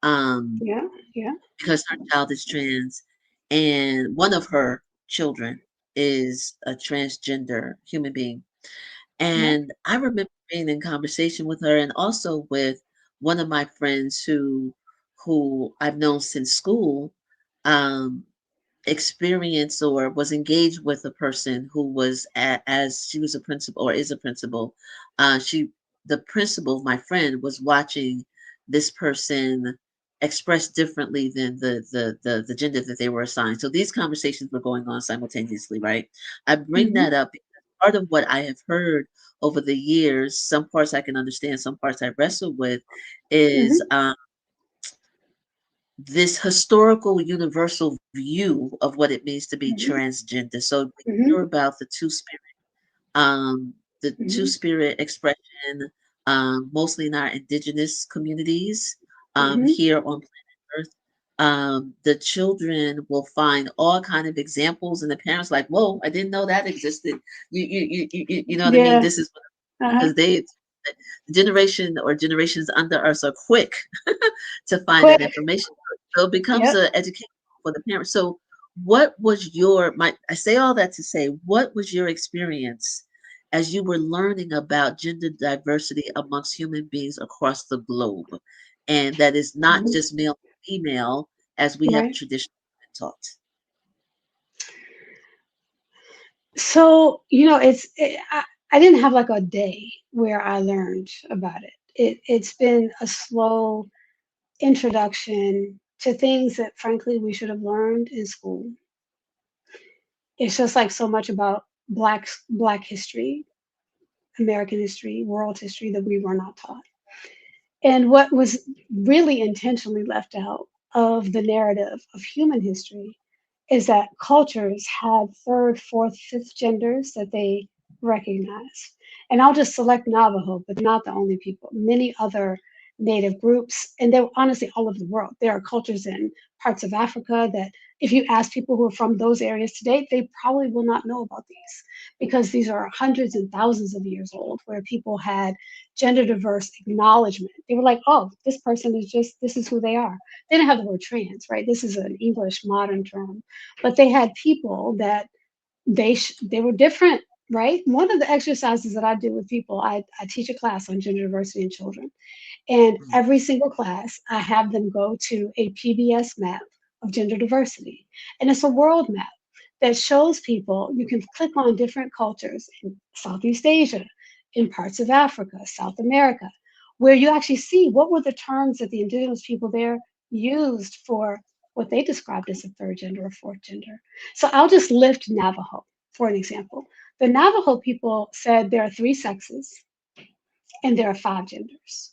Um, Yeah. Yeah. because her child is trans, and one of her children is a transgender human being. Yeah. And I remember being in conversation with her, and also with one of my friends who I've known since school, um, experienced or was engaged with a person who was as she was a principal or is a principal. She The principal, my friend, was watching this person express differently than the gender that they were assigned. So these conversations were going on simultaneously, right? I bring Hmm. that up because part of what I have heard over the years, some parts I can understand, some parts I wrestle with, is Hmm. this historical universal view of what it means to be Hmm. transgender. So we Hmm. hear about um, the two Hmm. spirit expression, mostly in our indigenous communities, Hmm. here on planet Earth. The children will find all kind of examples, and the parents like, "Whoa, I didn't know that existed." You know what I mean? Yeah. This is Uh-huh. because the generation or generations under us are quick to find that Quick. information. So it becomes Yep. a education for the parents. So what was I say all that to say, what was your experience as you were learning about gender diversity amongst human beings across the globe? And that is not Mhm. just male and female as we have Right. traditionally been taught. So, I didn't have like a day where I learned about it. It's been a slow introduction to things that frankly we should have learned in school. It's just like so much about black history, American history, world history that we were not taught. And what was really intentionally left out of the narrative of human history is that cultures had third, fourth, fifth genders that they recognized. And I'll just select Navajo, but they're not the only people. Many other native groups, and they're honestly all over the world. There are cultures in parts of Africa that, if you ask people who are from those areas today, they probably will not know about these because these are hundreds and thousands of years old, where people had gender diverse acknowledgement. They were like, oh, this person is just, this is who they are. They didn't have the word trans, right? This is an English modern term, but they had people that they were different, right? One of the exercises that I do with people, I teach a class on gender diversity in children. And Mm. every single class, I have them go to a PBS map of gender diversity. And it's a world map that shows people, you can click on different cultures in Southeast Asia, in parts of Africa, South America, where you actually see what were the terms that the indigenous people there used for what they described as a third gender or fourth gender. So I'll just lift Navajo for an example. The Navajo people said there are three sexes and there are five genders.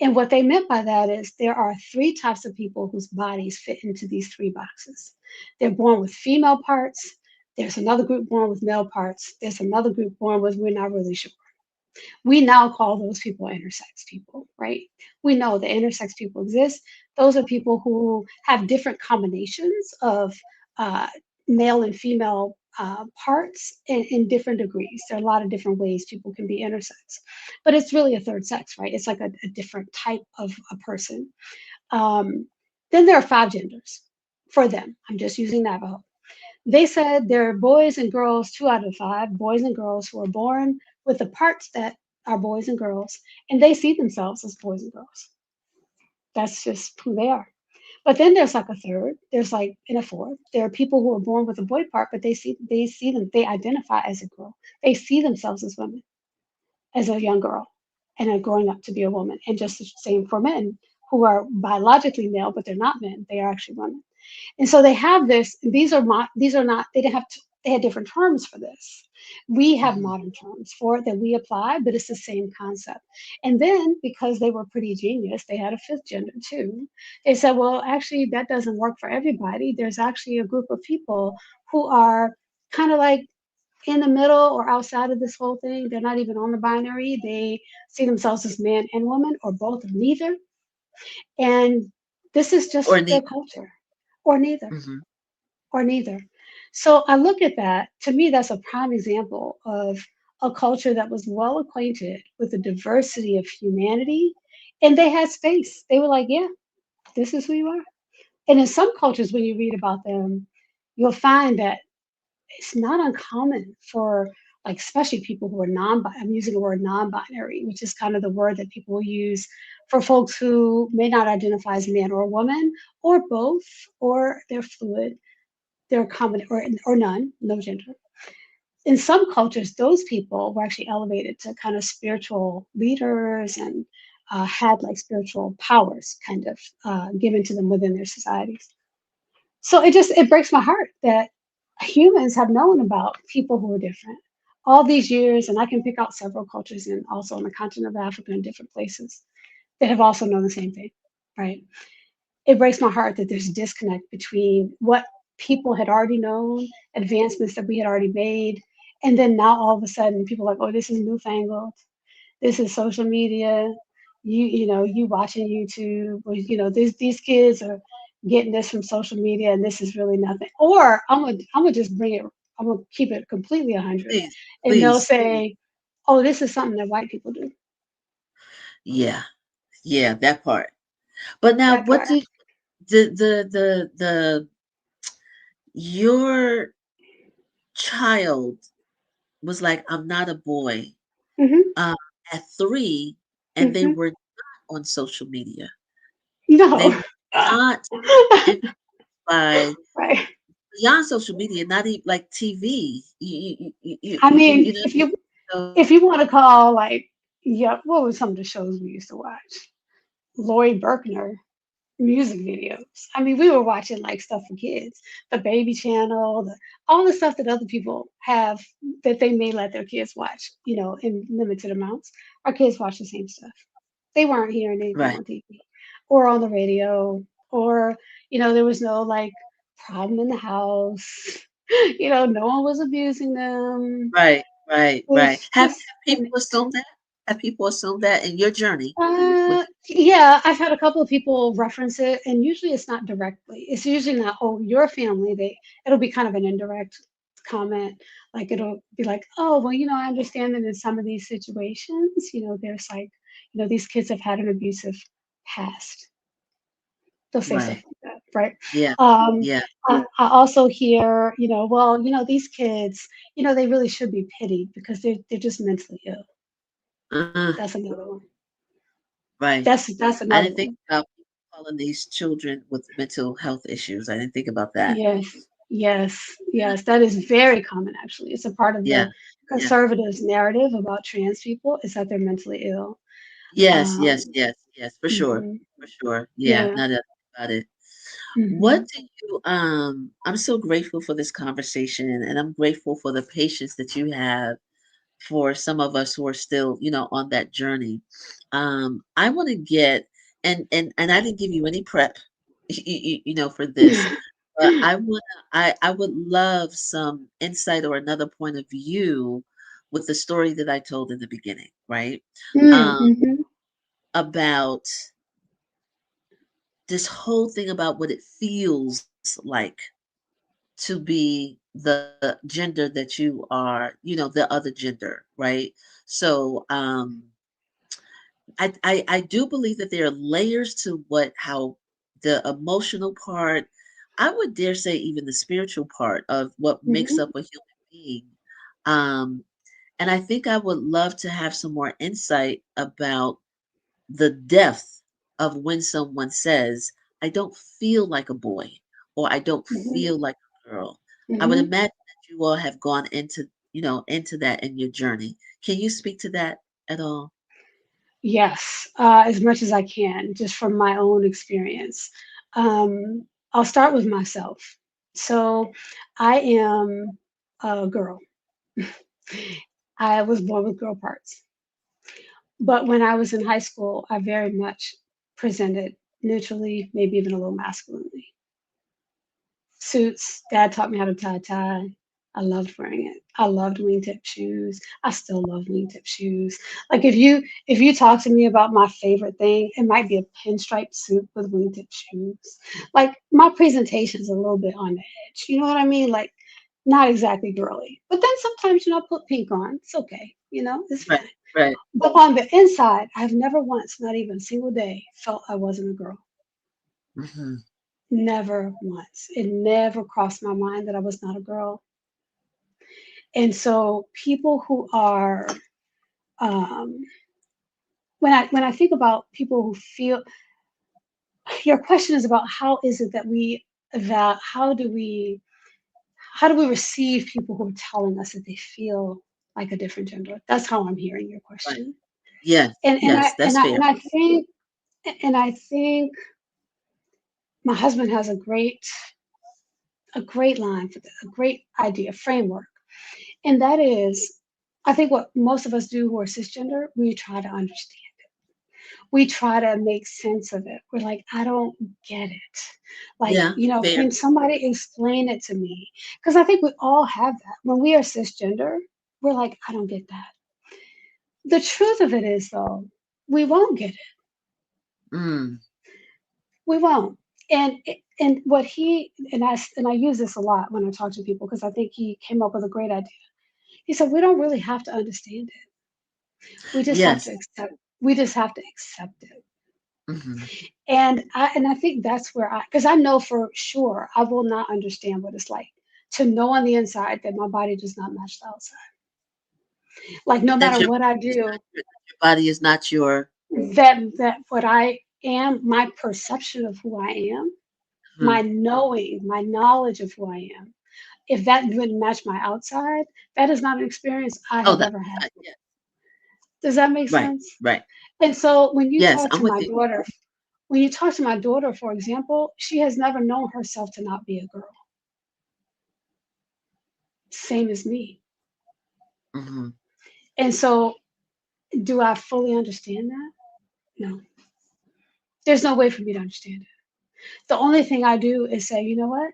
And what they meant by that is there are three types of people whose bodies fit into these three boxes. They're born with female parts. There's another group born with male parts. There's another group born with, we're not really sure. We now call those people intersex people, right? We know that intersex people exist. Those are people who have different combinations of uh, male and female parts in different degrees. There are a lot of different ways people can be intersex, but it's really a third sex, right? It's like a different type of a person. Um, then there are five genders for them. I'm just using Navajo. They said there are boys and girls, two out of five, boys and girls who are born with the parts that are boys and girls, and they see themselves as boys and girls. That's just who they are. But then there's like a third, there's like in a fourth, there are people who are born with a boy part, but they identify as a girl. They see themselves as women, as a young girl, and are growing up to be a woman. And just the same for men who are biologically male, but they're not men, they are actually women. And so they have this, these are not, they didn't have, they had different terms for this. We have Mhm. modern terms for it that we apply, but it's the same concept. And then because they were pretty genius, they had a fifth gender too. They said, well, actually, that doesn't work for everybody. There's actually a group of people who are kind of like in the middle or outside of this whole thing. They're not even on the binary. They see themselves as man and woman or both or neither. And this is Or just their neither. culture or neither Mhm. or neither. So I look at that. To me, that's a prime example of a culture that was well acquainted with the diversity of humanity, and they had space. They were like, "Yeah, this is who you are." And in some cultures, when you read about them, you'll find that it's not uncommon for, like, especially people who are I'm using the word non-binary, which is kind of the word that people use for folks who may not identify as a man or a woman or both, or they're fluid, they're a common or none, no gender. In some cultures, those people were actually elevated to kind of spiritual leaders and had like spiritual powers kind of given to them within their societies. So it breaks my heart that humans have known about people who are different all these years, and I can pick out several cultures and also on the continent of Africa and different places that have also known the same thing, right? It breaks my heart that there's a disconnect between what people had already known, advancements that we had already made, and then now all of a sudden people are like, oh, this is newfangled. This is social media. You watching YouTube, or these kids are getting this from social media, and this is really nothing. Or I'm gonna just bring it. I'm gonna keep it completely 100, Please, and they'll please. say, "Oh, this is something that white people do." Yeah, yeah, that part. But now, That what part. did the your child was like, I'm not a boy, Hmm. um, at 3, and they Hmm. were not on social media. They No. were not influenced by Right. beyond social media, not even like TV. I mean, You know, if you so if you want to call, like, yeah, what were some of the shows we used to watch? Lori Berkner, music videos. I mean, we were watching like stuff for kids, the baby channel, all the stuff that other people have that they may let their kids watch, in limited amounts. Our kids watch the same stuff. They weren't hearing anything Right. on TV or on the radio, or, there was no like problem in the house. No one was abusing them. Right. Right. It Right. was Have just people an assumed that? Have people assumed that in your journey with? Yeah, I've had a couple of people reference it, and usually it's not directly. It's usually not, oh, your family. It'll be kind of an indirect comment. Like it'll be like, oh, well, I understand that in some of these situations, there's like, these kids have had an abusive past. They'll say stuff Right. like that, right? Yeah. Um, Yeah. I also hear, well, these kids, they really should be pitied because they're just mentally ill. Uh, That's another one. right. That's I another didn't think one. about people calling these children with mental health issues. I didn't think about that. Yes, yes, yes. That is very common, actually. It's a part of Yeah. the Yeah. conservatives' narrative about trans people is that they're mentally ill. Yes. Yes. Um, Yes. Yes. For sure. mhm, For sure. Yeah. yeah. Not a about it. What Hmm. do you I'm so grateful for this conversation, and I'm grateful for the patience that you have for some of us who are still, on that journey. I want to get and I didn't give you any prep, for this, but I would love some insight or another point of view with the story that I told in the beginning, right? Um, Mm-hmm. about this whole thing about what it feels like to be the gender that you are, the other gender, right? So I do believe that there are layers to how the emotional part, I would dare say even the spiritual part of what makes Hmm. up a human being. Um, and I think I would love to have some more insight about the depth of when someone says, I don't feel like a boy or I don't Hmm. feel like a girl. I would Hmm. imagine that you all have gone into that in your journey. Can you speak to that at all? Yes, as much as I can, just from my own experience. I'll start with myself. So, I am a girl. I was born with girl parts. But when I was in high school, I very much presented neutrally, maybe even a little masculinely. Suits, dad taught me how to tie a tie. I loved wearing it. I loved wingtip shoes. I still love wingtip shoes. Like if you talk to me about my favorite thing, it might be a pinstripe suit with wingtip shoes. Like my presentation's a little bit on the edge. You know what I mean? Like not exactly girly. But then sometimes, I put pink on. It's okay. It's Right, fine. right. But on the inside, I've never once, not even a single day, felt I wasn't a girl. Hmm. Never once. It never crossed my mind that I was not a girl. And so people who are um, when I think about people who feel your question is about how is it that we eval how do we receive people who are telling us that they feel like a different gender? That's how I'm hearing your Right. question. Yes, And I yes, and that's I fair. and I think and I think my husband has a great line for this, a great idea, framework. And that is, I think what most of us do who are cisgender, we try to understand. We try to make sense of it. We're like, I don't get it. Like, Yeah, can fair. somebody explain it to me? Because I think we all have that. When we are cisgender, we're like, I don't get that. The truth of it is, though, we won't get it. Mm, We won't. And what he and I use this a lot when I talk to people because I think he came up with a great idea. He said, we don't really have to understand it. We just have to yes. accept. We just have to accept it. Hmm. And I think that's where because I know for sure I will not understand what it's like to know on the inside that my body does not match the outside. Like no That matter your what I body is do, not your body is not your. that what I am, my perception of who I am, my Mhm. knowing, my knowledge of who I am, if that wouldn't match my outside, that is not an experience I Oh, have that ever had. yeah, Does that make right, sense? right. And so when you Yes, talk I'm to with my you. daughter when you talk to my daughter, for example, she has never known herself to not be a girl. Same as me. Hmm. And so, do I fully understand that? No. There's no way for me to understand it. The only thing I do is say, you know what?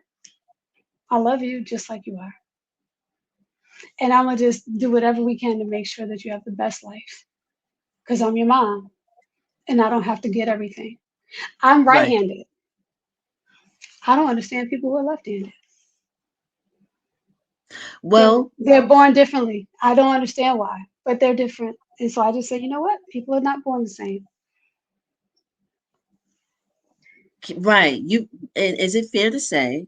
I love you just like you are. And I'm going to just do whatever we can to make sure that you have the best life because I'm your mom and I don't have to get everything. I'm right Right. handed. I don't understand people who are left handed. Well, They're born differently. I don't understand why, but they're different. And so I just say, you know what? People are not born the same. right. And is it fair to say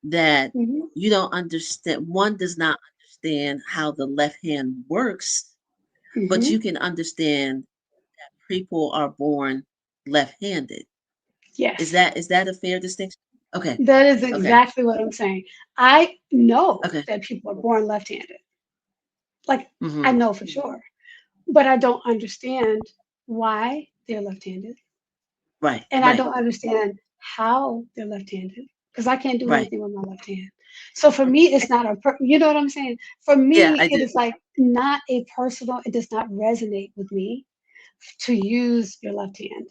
that Hmm. you don't understand, one does not understand how the left hand works, but Hmm. you can understand people are born left-handed. Yes, Is that a fair distinction? Okay. that is Okay. exactly what I'm saying. I know Okay. that people are born left handed. Like, I Hmm. know for sure, but I don't understand why they're left handed. Right. And I Right. don't understand how they're left-handed because I can't do Right. anything with my left hand. So for me, it's not you know what I'm saying? For Yeah, me, I it do. is like not a personal, it does not resonate with me to use your left hand.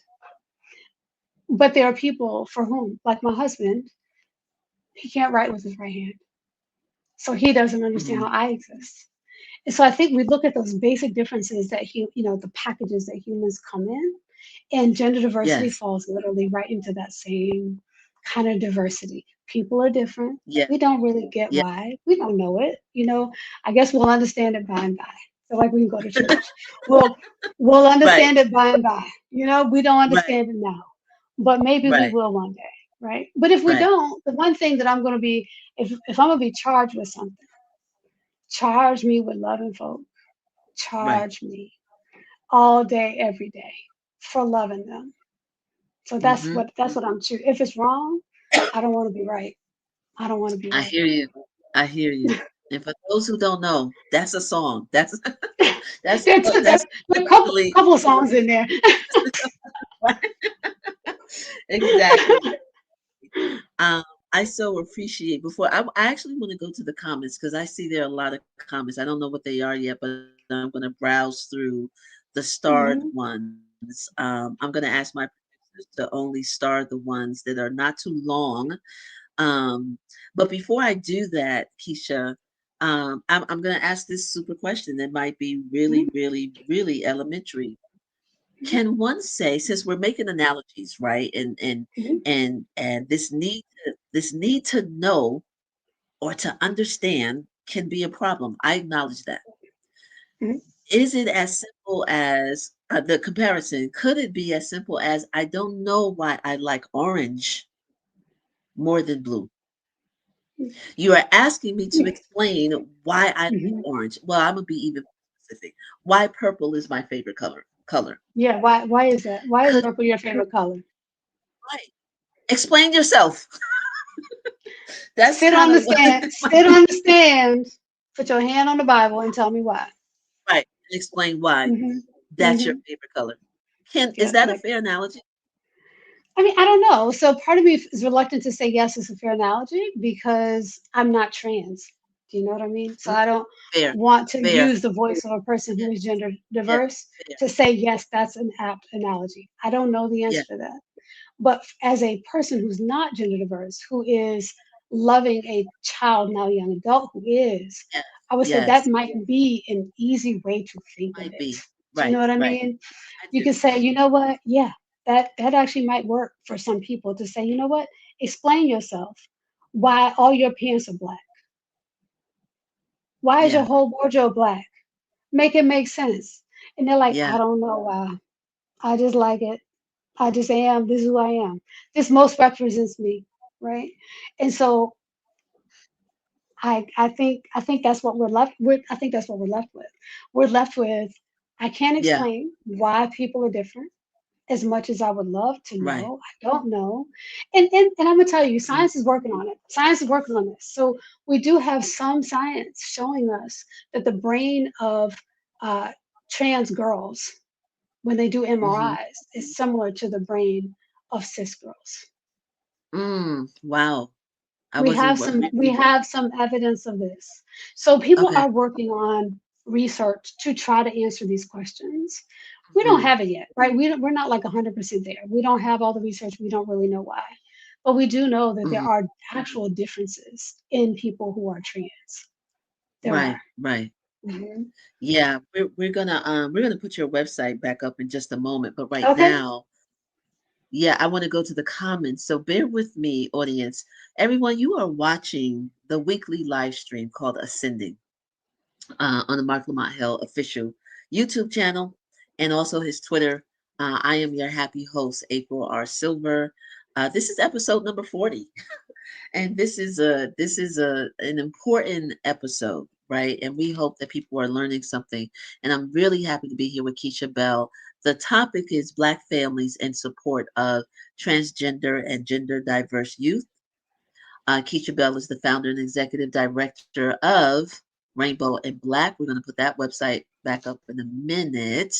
But there are people for whom, like my husband, he can't write with his right hand. So he doesn't understand Hmm. how I exist. And so I think we look at those basic differences that the packages that humans come in. And gender diversity Yes. falls literally right into that same kind of diversity. People are different. Yeah. We don't really get Yeah. why. We don't know it. I guess we'll understand it by and by. So like we can go to church. We'll we'll Right. understand it by and by. We don't Right. understand it now. But maybe we Right. will one day, right? But if we Right. don't, the one thing that I'm gonna be if I'm gonna be charged with something, charge me with loving folk. Right. Charge me all day, every day for loving them. So Hmm. that's what I'm choosing. If it's wrong, I don't want to be right. I don't want to be I right. hear you. I hear you. And for those who don't know, that's a song. That's that's There are a couple literally couple of songs in there. exactly. Um, I so appreciate I actually want to go to the comments because I see there are a lot of comments. I don't know what they are yet, but I'm going to browse through the starred Hmm. ones. I'm going to ask my producers to only star the ones that are not too long. Um, but before I do that, Keisha, I'm going to ask this super question that might be really, really, really elementary. Can one say, since we're making analogies, right, Hmm. and this need to know or to understand can be a problem. I acknowledge that. Hmm. Is it as simple as the comparison? Could it be as simple as I don't know why I like orange more than blue? You are asking me to explain why I like Hmm. orange. Well, I'm gonna be even more specific. Why purple is my favorite color. Yeah. Why is that? Why is Could purple your favorite color? right. Explain yourself. That's Sit kind on of the what stand. Sit on the stand. Put your hand on the Bible and tell me why. right. Explain why Hmm. that's your Hmm. favorite color. Can is Yeah. that a Like, fair analogy? I mean, I don't know. So part of me is reluctant to say yes, it's a fair analogy because I'm not trans. Do you know what I mean? So Mm, I don't fair, want to fair. use the voice of a person Yeah, who is gender yeah, diverse fair. to say yes, that's an apt analogy. I don't know the Yeah, answer to that. But as a person who's not gender diverse, who is loving a child, now young adult who is, yes, I would say that yes. might be an easy way to think of Might it. be. Do you know Right, what I right. mean? I You do. could say, you know what? Yeah, that actually might work for some people to say, you know what? Explain yourself. Why all your pants are black? Why is your Yeah, whole wardrobe black? Make it make sense. And they're like, I yeah, don't know why. I just like it. I just am. This is who I am. This most represents me, right? And so I think that's what we're left with. I think that's what we're left with. We're left with I can't yeah. explain why people are different as much as I would love to Right. know. I don't know. And I'm gonna tell you, Mhm. science is working on it. Science is working on this. So we do have some science showing us that the brain of uh, trans girls when they do Mhm. MRIs is similar to the brain of cis girls. Wow. I We wasn't have wa- some we have some evidence of this. So people okay. are working on research to try to answer these questions. We don't Mhm. have it yet, right? We're not like 100% there. We don't have all the research. We don't really know why. But we do know that there Mhm. are actual differences in people who are trans. There are. Right, right. Mhm. Yeah, we're gonna put your website back up in just a moment, but right Okay. now, yeah, I want to go to the comments. So bear with me, audience. Everyone, you are watching the weekly live stream called Ascending on the Marc Lamont Hill official YouTube channel and also his Twitter. I am your happy host, April R. Silver. This is episode number 40. And this is a an important episode, right? And we hope that people are learning something. And I'm really happy to be here with Keisha Bell. The topic is Black families in support of transgender and gender diverse youth. Keisha Bell is the founder and executive director of Rainbow and Black. We're going to put that website back up in a minute.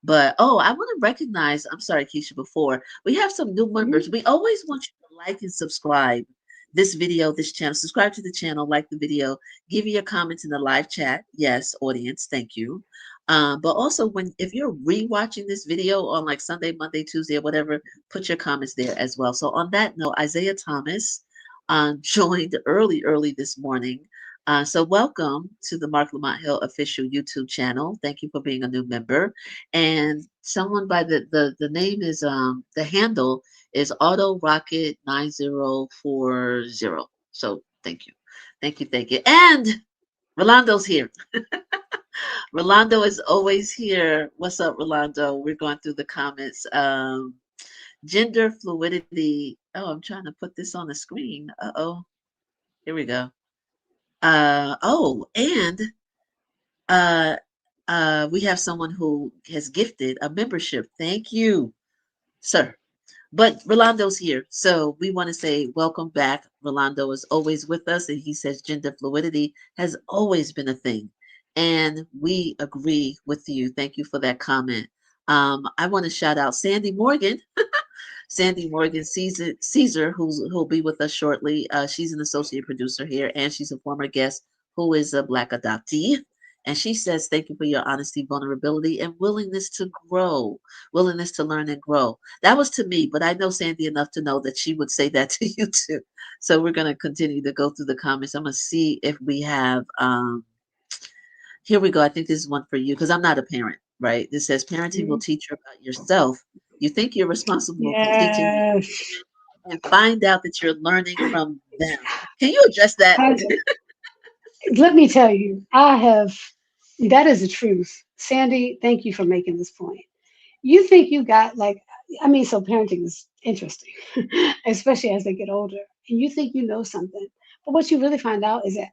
But I want to recognize, I'm sorry, Keisha, before we have some new members. Mhm. We always want you to like and subscribe this video, this channel. Subscribe to the channel, like the video, give your comments in the live chat. Yes, audience, thank you. But also, when if you're rewatching this video on like Sunday, Monday, Tuesday, or whatever, put your comments there as well. So on that note, Isaiah Thomas joined early this morning. So welcome to the Mark Lamont Hill official YouTube channel. Thank you for being a new member. And someone by the name is the handle is Auto Rocket 9040. So thank you. Thank you, thank you. And Rolando's here. Rolando is always here. What's up, Rolando? We're going through the comments. Gender fluidity. Oh, I'm trying to put this on the screen. Uh-oh. Here we go. And uh, we have someone who has gifted a membership. Thank you, sir. But Rolando's here. So we want to say welcome back. Rolando is always with us, and he says gender fluidity has always been a thing. And we agree with you. Thank you for that comment. I want to shout out Sandy Morgan. Sandy Morgan Caesar, who'll be with us shortly. She's an associate producer here, and she's a former guest who is a Black adoptee. And she says, "Thank you for your honesty, vulnerability, and willingness to grow, willingness to learn and grow." That was to me, but I know Sandy enough to know that she would say that to you too. So we're going to continue to go through the comments. I'm going to see if we have. Here we go. I think this is one for you because I'm not a parent, right? This says parenting will Mhm. teach you about yourself. You think you're responsible for teaching your Yes. children and find out that you're learning from them. Can you address that? I, let me tell you, that is the truth. Sandy, thank you for making this point. You think you got like, I mean, so parenting is interesting, especially as they get older. And you think you know something. But what you really find out is that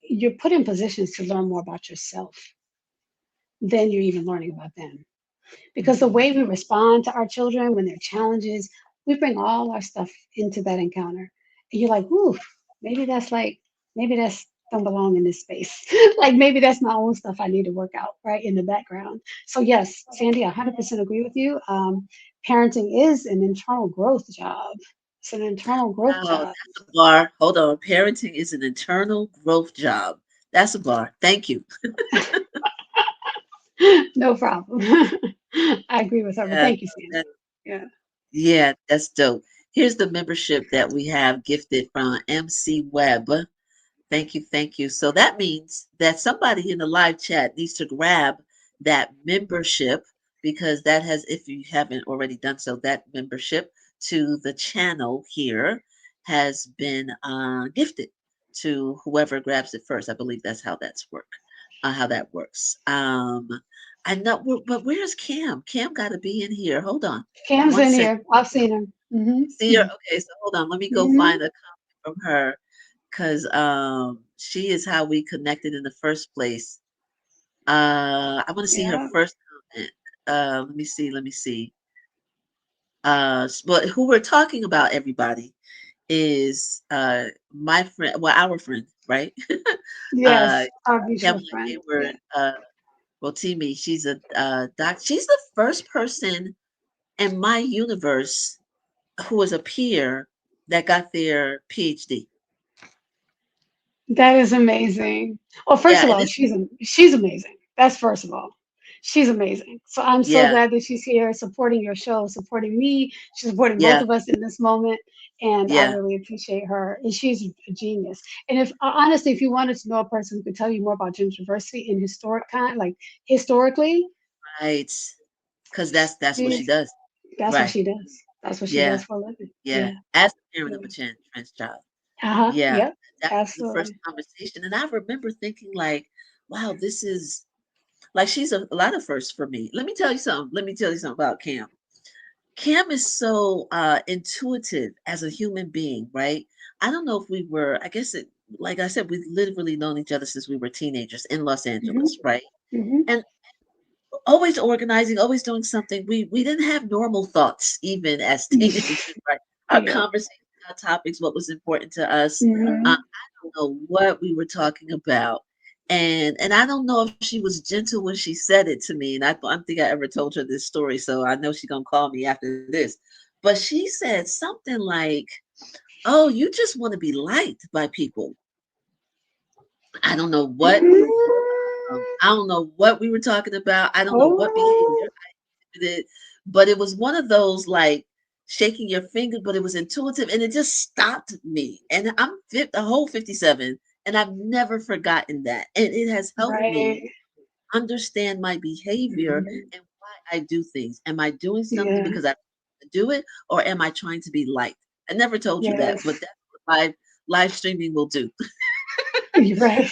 you're put in positions to learn more about yourself than you're even learning about them. Because the Mhm. way we respond to our children when they're challenges, we bring all our stuff into that encounter. And you're like, ooh, maybe that's don't belong in this space. Like maybe that's my own stuff I need to work out right in the background. So yes, Sandy, I 100% agree with you. Parenting is an internal growth job. It's an internal growth Wow, job. that's a bar. Hold on. Parenting is an internal growth job. That's a bar. Thank you. No problem. I agree with her, but Yeah, thank you, Sandy. that, Yeah. yeah, that's dope. Here's the membership that we have gifted from MC Webb. Thank you, thank you. So that means that somebody in the live chat needs to grab that membership because that has, if you haven't already done so, that membership to the channel here has been gifted to whoever grabs it first. I believe that's how that works. I know, but where's Cam? Cam got to be in here. Hold on, Cam's one in second. here. I've seen her. See her? Mm-hmm. Okay, so hold on. Let me go Mm-hmm. find a comment from her because she is how we connected in the first place. I want to see her Yeah. first comment. Let me see. But who we're talking about, everybody, is my friend, well, our friend, right? uh, Yes. Our mutual Pamela friend. Yeah. Hayward. Well, Timmy, she's a doc. She's the first person in my universe who was a peer that got their PhD. That is amazing. Well, first Yeah, of and all, it's she's amazing. That's first of all. She's amazing. So I'm so yeah, glad that she's here supporting your show, supporting me. She's supporting both yeah, of us in this moment. And I yeah. really appreciate her. And she's a genius. And if honestly, if you wanted to know a person who could tell you more about gender diversity in historic kind, like historically, Right. Because that's what she she's does. that's what Right. she does. That's what she Yeah. does for a living. Yeah. Yeah. As the parent Yeah. of a trans child. Uh-huh. Yeah. Yep. That was the first Absolutely. conversation. And I remember thinking like, wow, this is like she's a lot of firsts for me. Let me tell you something. Let me tell you something about Cam. Cam is so intuitive as a human being, right? I don't know if we were, I guess it, like I said, we've literally known each other since we were teenagers in Los Hmm. Angeles, right? Hmm. And always organizing, always doing something. We didn't have normal thoughts even as teenagers, right? Our Yeah. conversation, our topics, what was important to us. Hmm. I don't know what we were talking about. And I don't know if she was gentle when she said it to me. And I don't think I ever told her this story. So I know she's gonna call me after this. But she said something like, "Oh, you just want to be liked by people." I don't know what I don't know what we were talking about. I don't know what Oh, behavior it, but it was one of those like shaking your finger, but it was intuitive and it just stopped me. And a whole 57, and I've never forgotten that. And it has helped me right. understand my behavior Mhm. and why I do things. Am I doing something Yeah. because I do it, or am I trying to be liked? I never told you that, Yes. but that's what live streaming will do. You're right.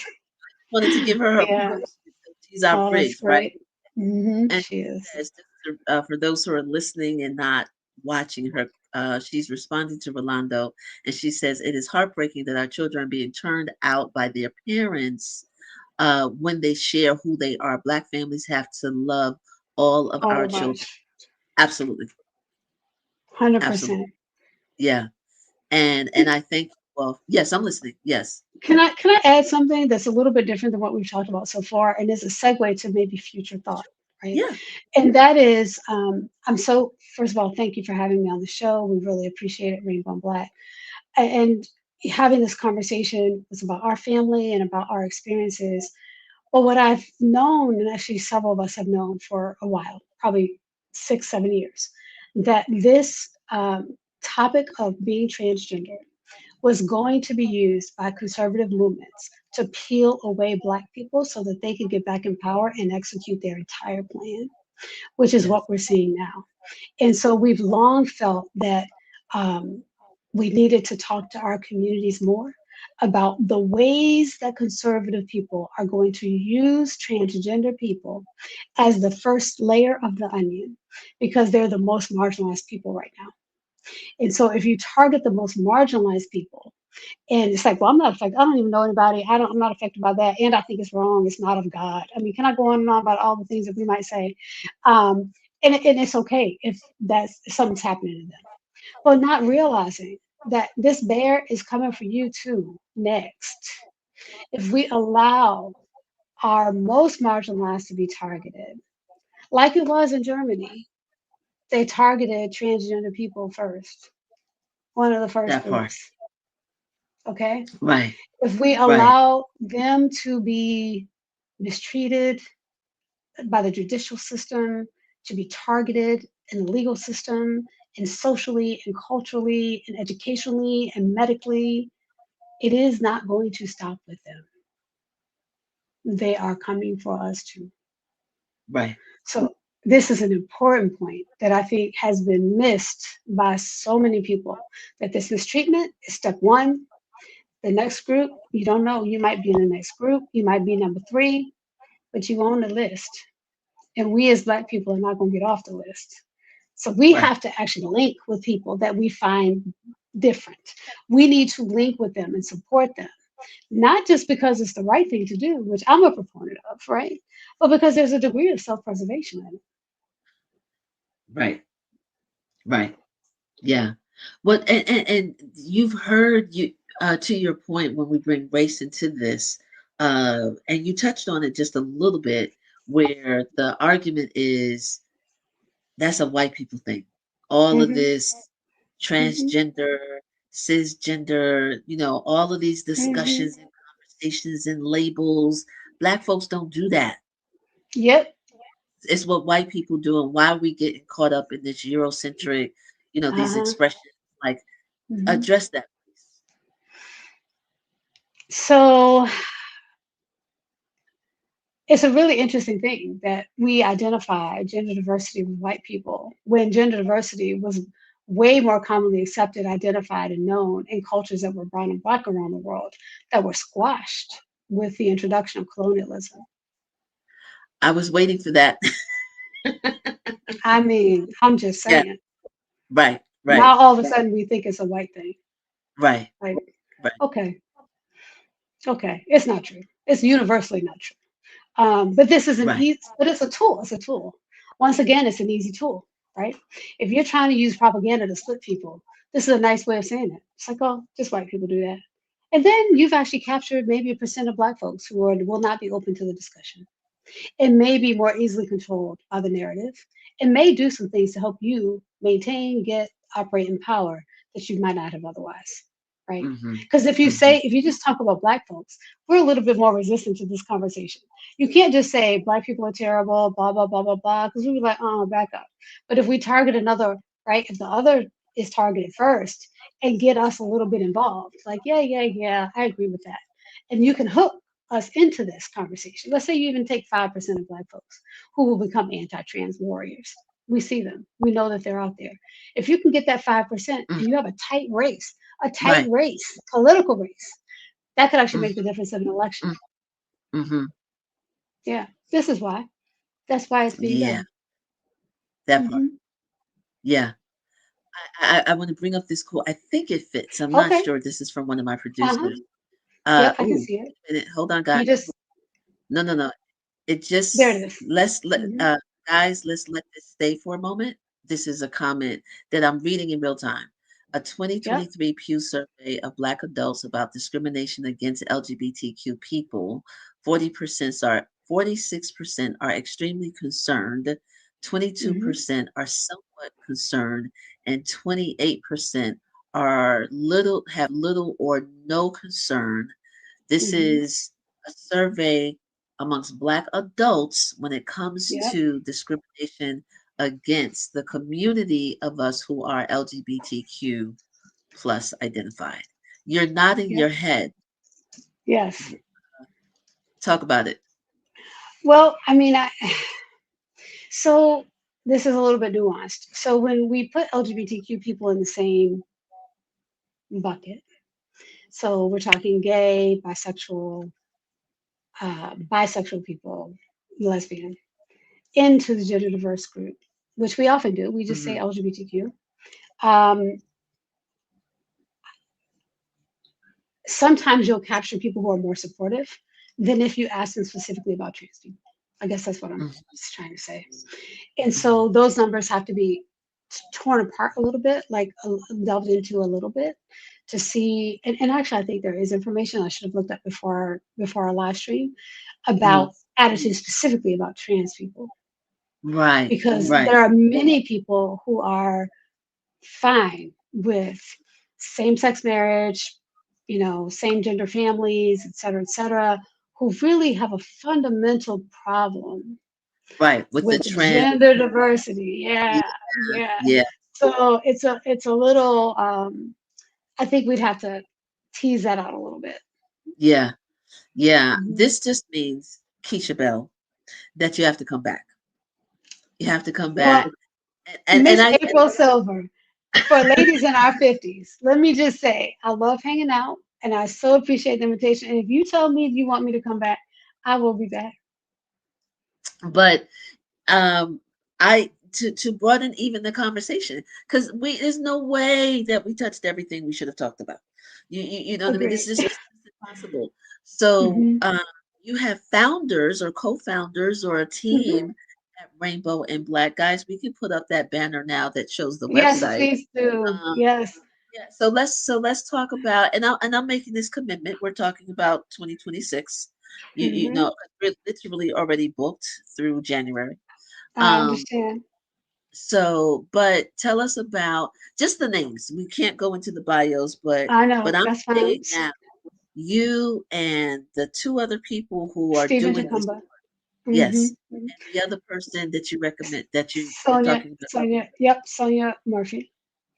Wanted to give her Yeah. permission. She's our Oh, that's bridge, right? great. And She is. she says, for those who are listening and not watching her, she's responding to Rolando, and she says, "It is heartbreaking that our children are being turned out by their parents when they share who they are. Black families have to love all of All our of children." us. Absolutely. Absolutely. 100%. Yeah. And I think, well, yes, I'm listening. Yes. Can I add something that's a little bit different than what we've talked about so far, and is a segue to maybe future thought, right? Yeah. And that is, I'm so first of all, thank you for having me on the show. We really appreciate it, Rainbow and Black. And having this conversation was about our family and about our experiences. But what I've known, and actually several of us have known for a while, probably 6, 7 years, that this topic of being transgender was going to be used by conservative movements to peel away Black people so that they could get back in power and execute their entire plan, which is Yes. what we're seeing now. And so we've long felt that um, we needed to talk to our communities more about the ways that conservative people are going to use transgender people as the first layer of the onion because they're the most marginalized people right now. And so if you target the most marginalized people, and it's like, well, I'm not affected. I don't even know anybody. I'm not affected by that. And I think it's wrong. It's not of God. I mean, can I go on and on about all the things that we might say? Um, and it's okay if that's if something's happening to them, but not realizing that this bear is coming for you too next. If we allow our most marginalized to be targeted, like it was in Germany, they targeted transgender people first, one of the first That part. groups. Okay. Right. If we Right. allow them to be mistreated by the judicial system, to be targeted in the legal system, and socially and culturally and educationally and medically, it is not going to stop with them. They are coming for us too. Right. So this is an important point that I think has been missed by so many people. That this mistreatment is step one. The next group, you don't know. You might be in the next group. You might be number three, but you on the list. And we as Black people are not going to get off the list. So we Right. have to actually link with people that we find different. We need to link with them and support them, not just because it's the right thing to do, which I'm a proponent of, right? But because there's a degree of self preservation in it. Right. Right. Yeah. Well, and you've heard you to your point when we bring race into this, and you touched on it just a little bit, where the argument is that's a white people thing. All of Hmm. this. Hmm. transgender, cisgender, all of these Hmm. discussions and conversations and labels. Black folks don't do that. Yep. It's what white people do, and why we getting caught up in this Eurocentric, these Uh-huh. expressions. Like, Hmm. address that, please. So it's a really interesting thing that we identify gender diversity with white people when gender diversity was way more commonly accepted, identified, and known in cultures that were brown and black around the world that were squashed with the introduction of colonialism. I was waiting for that. I mean, I'm just Yeah, saying. right, right, Now all of a sudden we think it's a white thing. right, Like, right, okay, okay, it's not true. It's universally not true. But this is an right. easy, but it's a tool. It's a tool. Once again, it's an easy tool, right? If you're trying to use propaganda to split people, this is a nice way of saying it. It's like, oh, just white people do that. And then you've actually captured maybe a percent of black folks who will not be open to the discussion. It may be more easily controlled by the narrative. It may do some things to help you maintain, get, operate in power that you might not have otherwise, right? Mm-hmm. Because Mm-hmm. if you just talk about black folks, we're a little bit more resistant to this conversation. You can't just say black people are terrible, blah blah blah blah blah, because we be like, oh, back up. But if we target another, right? If the other is targeted first and get us a little bit involved, like, yeah, yeah, yeah, I agree with that, and you can hook us into this conversation. Let's say you even take 5% of black folks who will become anti-trans warriors. We see them. We know that they're out there. If you can get that 5% Mm, and you have a tight right. race, political race, that could actually Mm, make the difference of an election. mm, mm-hmm. Yeah, this is why. That's why it's being Yeah, done. that part. Hmm. Yeah. I want to bring up this quote. I think it fits. I'm not Okay. sure. This is from one of my Uh-huh. producers. Yep, I can Ooh, see it. wait a minute. Hold on, guys. You just, No, no, no. It there it just is. let's let Hmm. guys, let's let this stay for a moment. This is a comment that I'm reading in real time. A Yep. 2023 Pew survey of Black adults about discrimination against LGBTQ people, 46% are extremely concerned, Hmm. 22% are somewhat concerned, and 28% are little have little or no concern. This Hmm. is a survey amongst Black adults when it comes Yep. to discrimination against the community of us who are LGBTQ plus identified. You're nodding Yep. your head. Yes. Talk about it. Well, I mean, so this is a little bit nuanced. So when we put LGBTQ people in the same bucket, so we're talking gay, bisexual people, lesbian, into the gender diverse group, which we often do. We just say Mhm. LGBTQ. Um, Sometimes you'll capture people who are more supportive than if you ask them specifically about trans people. I guess that's what I'm Mhm. just trying to say. And Mhm. so those numbers have to be torn apart a little bit, like delved into a little bit to see. And actually, I think there is information I should have looked at before our live stream Mhm. about attitudes specifically about trans people, Right, because right, there are many people who are fine with same-sex marriage, same gender families, et cetera, who really have a fundamental problem right. With the with trend. gender diversity. Yeah, Yeah, yeah. yeah, So it's a little I think we'd have to tease that out a little bit. yeah, yeah. Mhm. This just means, Keisha Bell, that you have to come back. You have to come Well, back. And Miss I April Silver, for ladies in our 50s, let me just say I love hanging out and I so appreciate the invitation. And if you tell me you want me to come back, I will be back. but um to broaden even the conversation, because we there's no way that we touched everything we should have talked about. You know what I mean? Agreed. This is impossible. So Hmm. you have founders or co-founders or a Hmm. team at Rainbow and Black. Guys, we can put up that banner now that shows the Yes, website. please do. um Yes. yeah, so let's talk about, and I'm making this commitment. We're talking about 2026. You Hmm. know, we're literally already booked through January. I um understand. So, but tell us about just the names. We can't go into the bios, I but know, I'm that's fine. saying now you and the two other people who are Stephen doing this, Tacumba. yes, Hmm. and the other person that you recommend that you're Sonia, talking about. Sonia, Sonia Murphy.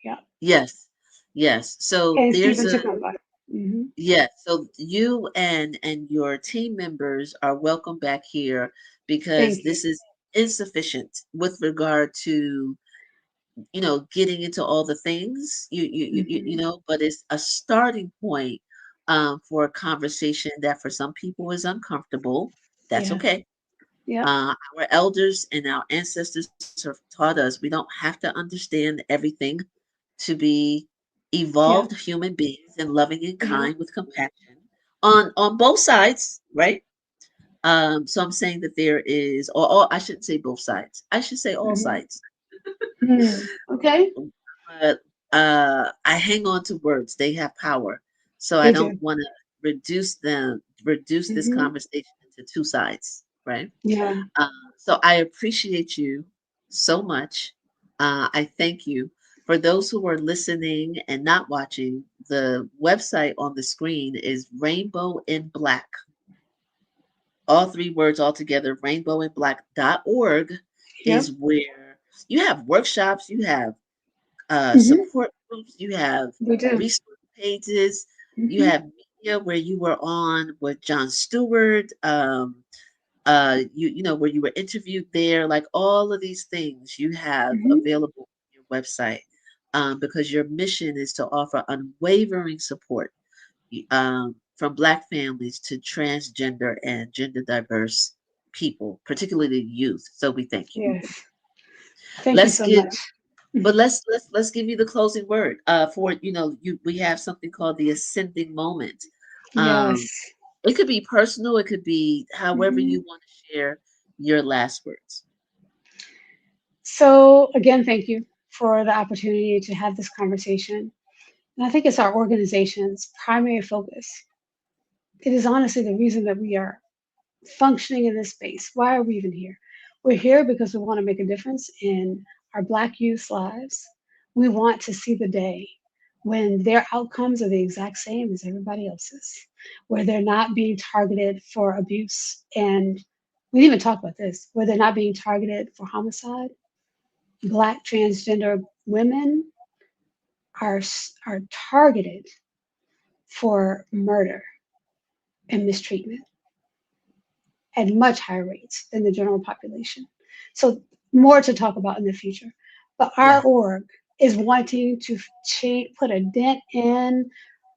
Yeah. Yes, yes. So And there's Stephen a Tacumba. Hmm. yes. So you and your team members are welcome back here because Thank you. this is insufficient with regard to getting into all the things Hmm. but it's a starting point for a conversation that for some people is uncomfortable. That's Yeah. okay. Yep. Our elders and our ancestors have taught us we don't have to understand everything to be Yep. evolved human beings and loving and Yeah. kind with compassion on both sides, right? So I'm saying that there is, or I shouldn't say both sides, I should say all Hmm. sides. Okay. But I hang on to words. They have power. So I They don't do. want to reduce this Hmm. conversation into two sides, right? Yeah. Uh, so I appreciate you so much. I thank you. For those who are listening and not watching, the website on the screen is Rainbow in Black. All three words all together, rainbowinblack.org Yep. is where you have workshops, you have Hmm. support groups, you have We do. resource pages, you Hmm. have media where you were on with John Stewart, where you were interviewed there, like all of these things you have Hmm. available on your website, because your mission is to offer unwavering support from Black families to transgender and gender diverse people, particularly youth. So we thank you. Yes. Thank you Let's so get much. But let's give you the closing word. For we have something called the ascending moment. Yes. Um, it could be personal. It could be however Hmm. you want to share your last words. So again, thank you for the opportunity to have this conversation. And I think it's our organization's primary focus. It is honestly the reason that we are functioning in this space. Why are we even here? We're here because we want to make a difference in our Black youth's lives. We want to see the day when their outcomes are the exact same as everybody else's, where they're not being targeted for abuse. And we didn't even talk about this, where they're not being targeted for homicide. Black transgender women are targeted for murder and mistreatment at much higher rates than the general population. So more to talk about in the future. But our Yeah, org is wanting to put a dent in,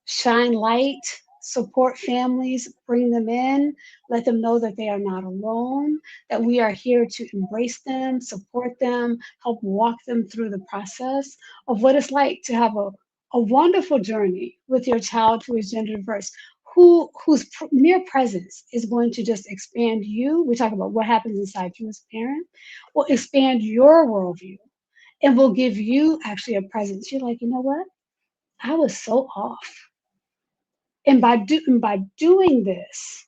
shine light, support families, bring them in, let them know that they are not alone, that we are here to embrace them, support them, help walk them through the process of what it's like to have a wonderful journey with your child who is gender diverse, whose mere presence is going to just expand you. We talk about what happens inside you as a parent, will expand your worldview and will give you actually a presence. You're like, you know what? I was so off. And by doing this,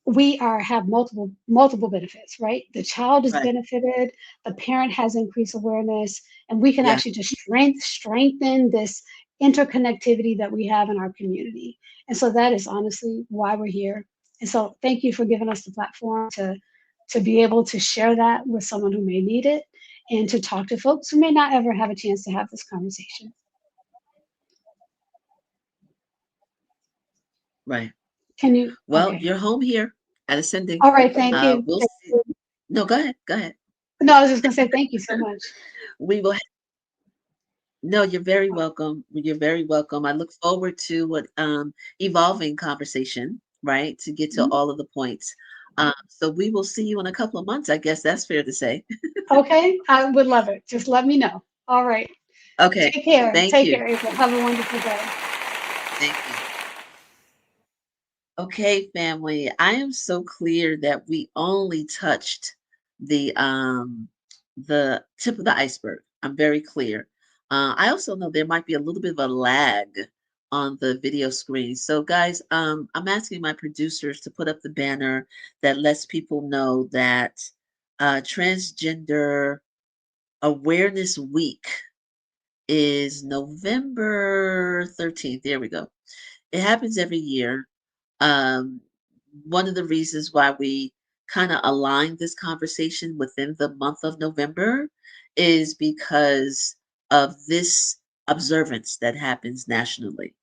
we are have multiple benefits, right? The child is right. benefited, the parent has increased awareness, and we can Yeah, actually just strengthen this interconnectivity that we have in our community. And so that is honestly why we're here. And so thank you for giving us the platform to be able to share that with someone who may need it and to talk to folks who may not ever have a chance to have this conversation. right. Can you? Well, Okay. you're home here at Ascending. All right. Thank you. We'll see. No, go ahead. Go ahead. No, I was just gonna say thank you so much. We will. No, you're very welcome. You're very welcome. I look forward to an evolving conversation, right? To get to Mhm. all of the points. So we will see you in a couple of months. I guess that's fair to say. Okay, I would love it. Just let me know. All right. Okay. Take care. Thank Take you. care, April. Have a wonderful day. Thank you. Okay, family. I am so clear that we only touched the um the tip of the iceberg. I'm very clear. I also know there might be a little bit of a lag on the video screen. So guys, I'm asking my producers to put up the banner that lets people know that transgender Awareness Week is November 13th. There we go. It happens every year. Um, One of the reasons why we kind of align this conversation within the month of November is because of this observance that happens nationally.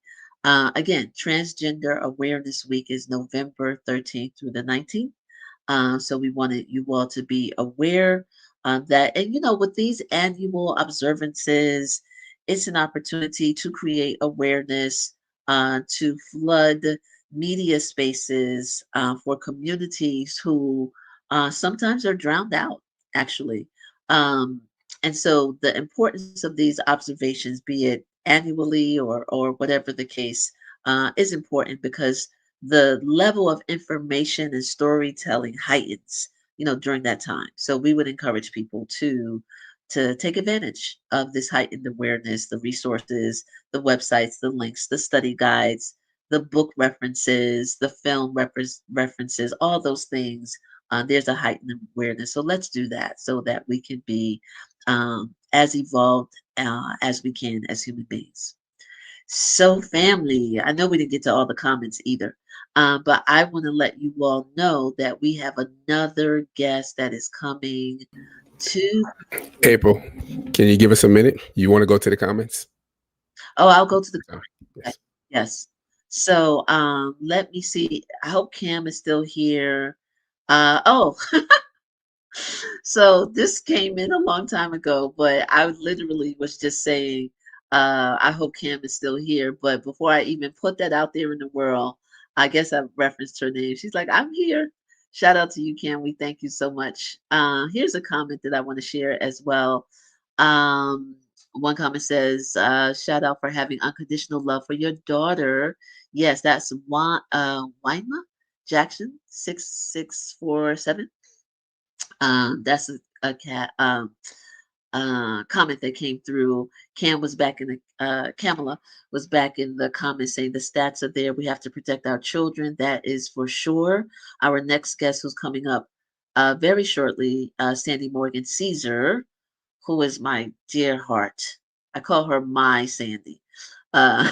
Again, Transgender Awareness Week is November 13th through the 19th. So we wanted you all to be aware that, and with these annual observances, it's an opportunity to create awareness, to flood media spaces for communities who sometimes are drowned out, actually. Um, and so the importance of these observations, be it annually or whatever the case, is important because the level of information and storytelling heightens, during that time. So we would encourage people to take advantage of this heightened awareness, the resources, the websites, the links, the study guides, the book references, the film references, all those things. There's a heightened awareness. So let's do that so that we can be as evolved as we can as human beings. So, family, I know we didn't get to all the comments either, but I want to let you all know that we have another guest that is coming to. April, can you give us a minute? You want to go to the comments? Oh, I'll go to the. Oh, Okay, yes. yes. So, let me see. I hope Cam is still here. Oh, so this came in a long time ago, but I literally was just saying, I hope Cam is still here. But before I even put that out there in the world, I guess I referenced her name. She's like, I'm here. Shout out to you, Cam. We thank you so much. Here's a comment that I want to share as well. Um, One comment says, shout out for having unconditional love for your daughter. Yes, that's Wyma Jackson 6647. That's a cat comment that came through. Cam was back in the Kamala was back in the comments saying the stats are there. We have to protect our children. That is for sure. Our next guest who's coming up very shortly, Sandy Morgan Caesar, who is my dear heart. I call her my Sandy. Uh,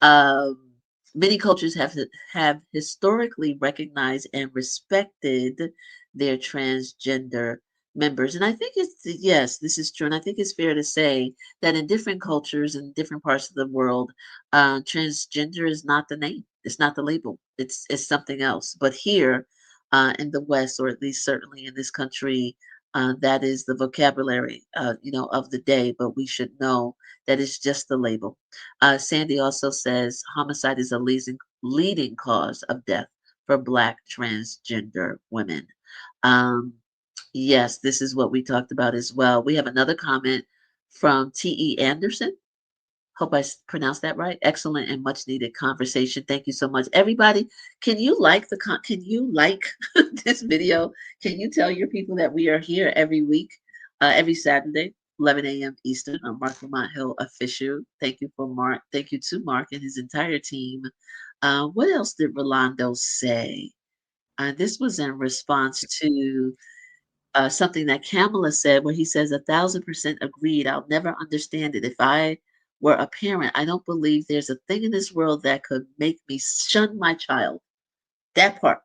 um, Many cultures have historically recognized and respected their transgender members, and I think it's yes, this is true, and I think it's fair to say that in different cultures and different parts of the world, transgender is not the name, it's not the label, it's something else. But here, in the West, or at least certainly in this country, that is the vocabulary, of the day. But we should know that it's just the label. Sandy also says homicide is a leading cause of death for Black transgender women. Um, yes, this is what we talked about as well. We have another comment from T.E. Anderson. Hope I pronounced that right. Excellent and much needed conversation. Thank you so much, everybody. Can you like Can you like this video? Can you tell your people that we are here every week, every Saturday, 11 a.m. Eastern on Marc Lamont Hill official. Thank you for Mark. Thank you to Mark and his entire team. What else did Rolando say? This was in response to something that Kamala said, where he says 1,000% agreed. I'll never understand it. If I were a parent, I don't believe there's a thing in this world that could make me shun my child. That part.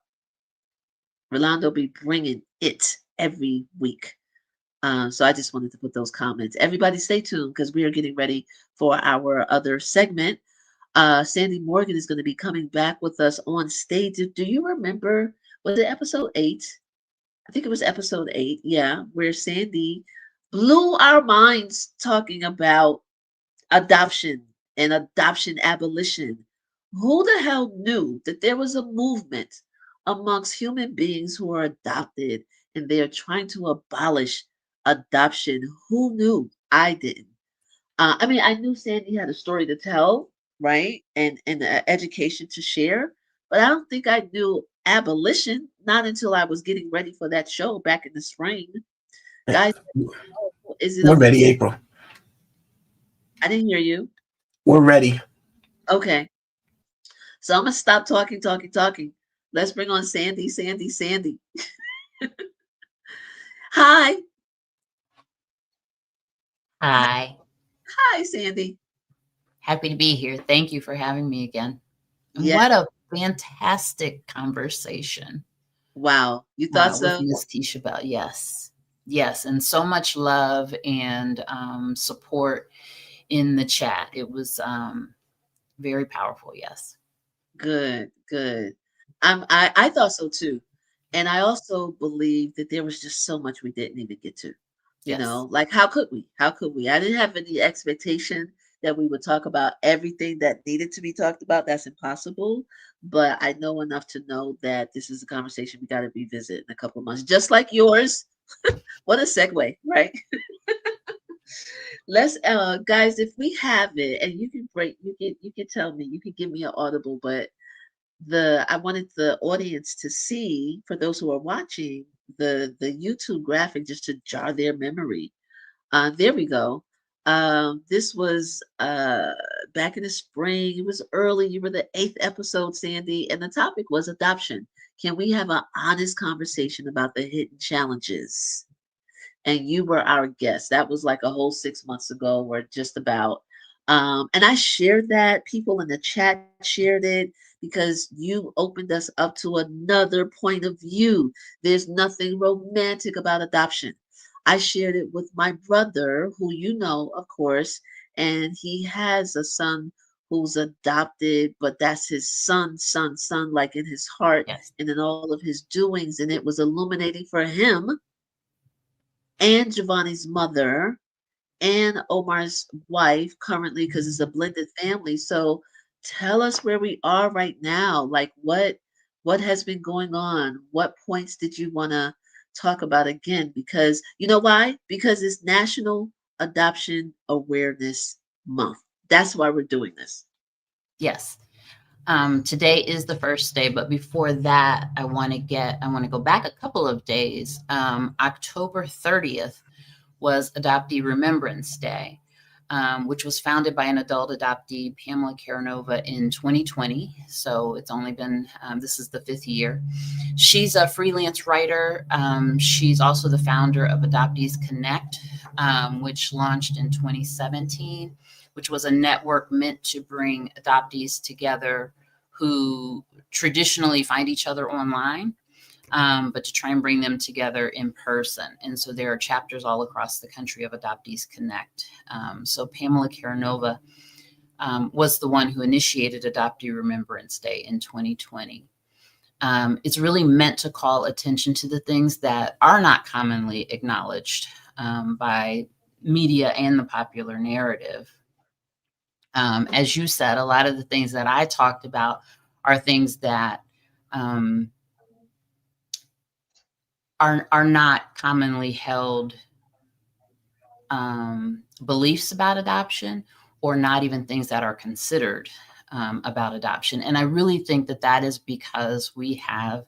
Rolando be bringing it every week. So I just wanted to put those comments. Everybody stay tuned because we are getting ready for our other segment. Sandy Morgan is going to be coming back with us on stage. Do you remember, was it episode 8? I think it was episode 8, yeah, where Sandy blew our minds talking about adoption and adoption abolition. Who the hell knew that there was a movement amongst human beings who are adopted and they're trying to abolish adoption? Who knew? I didn't. I mean, I knew Sandy had a story to tell, right? And education to share, but I don't think I knew abolition, not until I was getting ready for that show back in the spring. Guys, is it We're okay? ready, April. I didn't hear you. We're ready. Okay. So I'm gonna stop talking. Let's bring on Sandy. Hi. Hi, Hi, Sandy. happy to be here. Thank you for having me again. And Yeah. what a fantastic conversation Wow. You thought with so? Miss Tisha Bell. Yes, yes, and so much love and support in the chat. It was very powerful. Yes, Good, good. I thought so too. And I also believe that there was just so much we didn't even get to. yes, Like how could we? How could we? I didn't have any expectation that we would talk about everything that needed to be talked about. That's impossible. But I know enough to know that this is a conversation we got to revisit in a couple of months, just like yours. What a segue, right? Let's guys, if we have it and you can break you can tell me, you can give me an audible, but the I wanted the audience to see, for those who are watching, the YouTube graphic just to jar their memory. There we go. This was back in the spring. It was early. You were the eighth episode, Sandy, and the topic was adoption. Can we have an honest conversation about the hidden challenges? And you were our guest. That was like a whole 6 months ago, or just about. And I shared that. People in the chat shared it because you opened us up to another point of view. There's nothing romantic about adoption. I shared it with my brother, who you know, of course, and he has a son who's adopted, but that's his son, like in his heart yes, and in all of his doings. And it was illuminating for him and Giovanni's mother and Omar's wife currently, because it's a blended family. So tell us where we are right now. Like what has been going on? What points did you want to talk about again? Because you know why? Because it's National Adoption Awareness Month. That's why we're doing this. yes. Today is the first day, but before that, I want to go back a couple of days. October 30th was Adoptee Remembrance Day, which was founded by an adult adoptee, Pamela Karanova, in 2020. So it's only been, this is the fifth year. She's a freelance writer. She's also the founder of Adoptees Connect, which launched in 2017, which was a network meant to bring adoptees together who traditionally find each other online, but to try and bring them together in person. And so there are chapters all across the country of Adoptees Connect. So Pamela Karanova was the one who initiated Adoptee Remembrance Day in 2020. It's really meant to call attention to the things that are not commonly acknowledged by media and the popular narrative. As you said, a lot of the things that I talked about are things that um, are not commonly held beliefs about adoption, or not even things that are considered about adoption. And I really think that that is because we have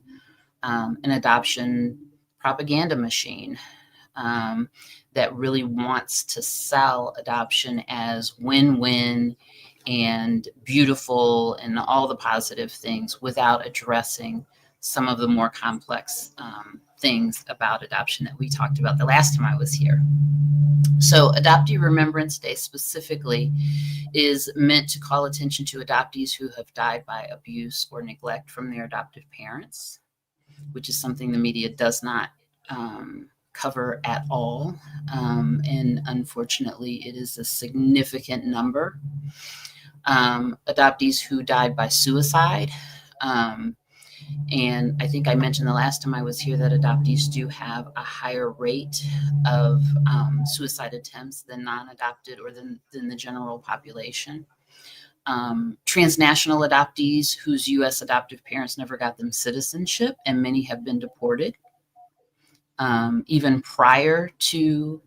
an adoption propaganda machine that really wants to sell adoption as win-win and beautiful and all the positive things, without addressing some of the more complex things about adoption that we talked about the last time I was here. So Adoptee Remembrance Day specifically is meant to call attention to adoptees who have died by abuse or neglect from their adoptive parents, which is something the media does not cover at all. And unfortunately, it is a significant number. Adoptees who died by suicide. And I think I mentioned the last time I was here that adoptees do have a higher rate of suicide attempts than non-adopted, or than the general population. Transnational adoptees whose U.S. adoptive parents never got them citizenship, and many have been deported. Even prior to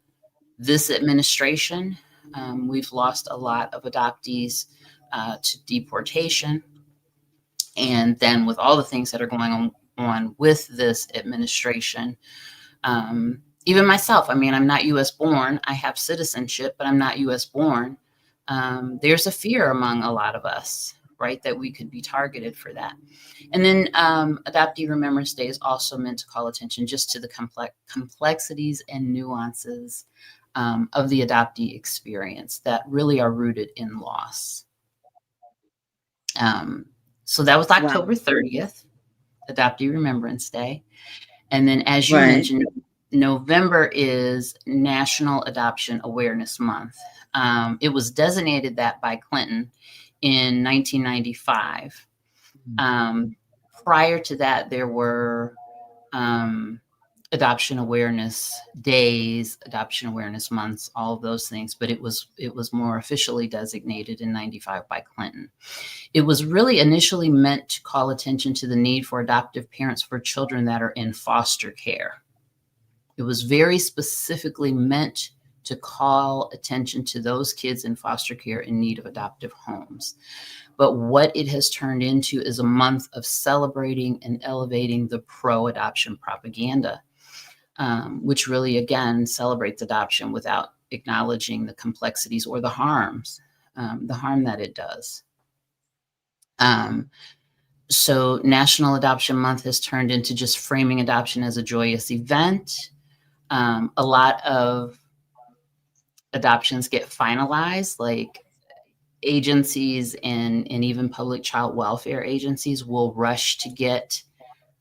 this administration, we've lost a lot of adoptees to deportation. And then with all the things that are going on with this administration, even myself, I mean, I'm not US born. I have citizenship, but I'm not US born. There's a fear among a lot of us, right, that we could be targeted for that. And then Adoptee Remembrance Day is also meant to call attention just to the complexities and nuances of the adoptee experience that really are rooted in loss. So that was October Wow. 30th, Adoptee Remembrance Day. And then, as you Right. mentioned, November is National Adoption Awareness Month. It was designated that by Clinton in 1995. Prior to that, there were adoption awareness days, adoption awareness months, all of those things, but it was more officially designated in 95 by Clinton. It was really initially meant to call attention to the need for adoptive parents for children that are in foster care. It was very specifically meant to call attention to those kids in foster care in need of adoptive homes. But what it has turned into is a month of celebrating and elevating the pro-adoption propaganda, which really, again, celebrates adoption without acknowledging the complexities or the harm that it does. So National Adoption Month has turned into just framing adoption as a joyous event. A lot of adoptions get finalized, like agencies and even public child welfare agencies will rush to get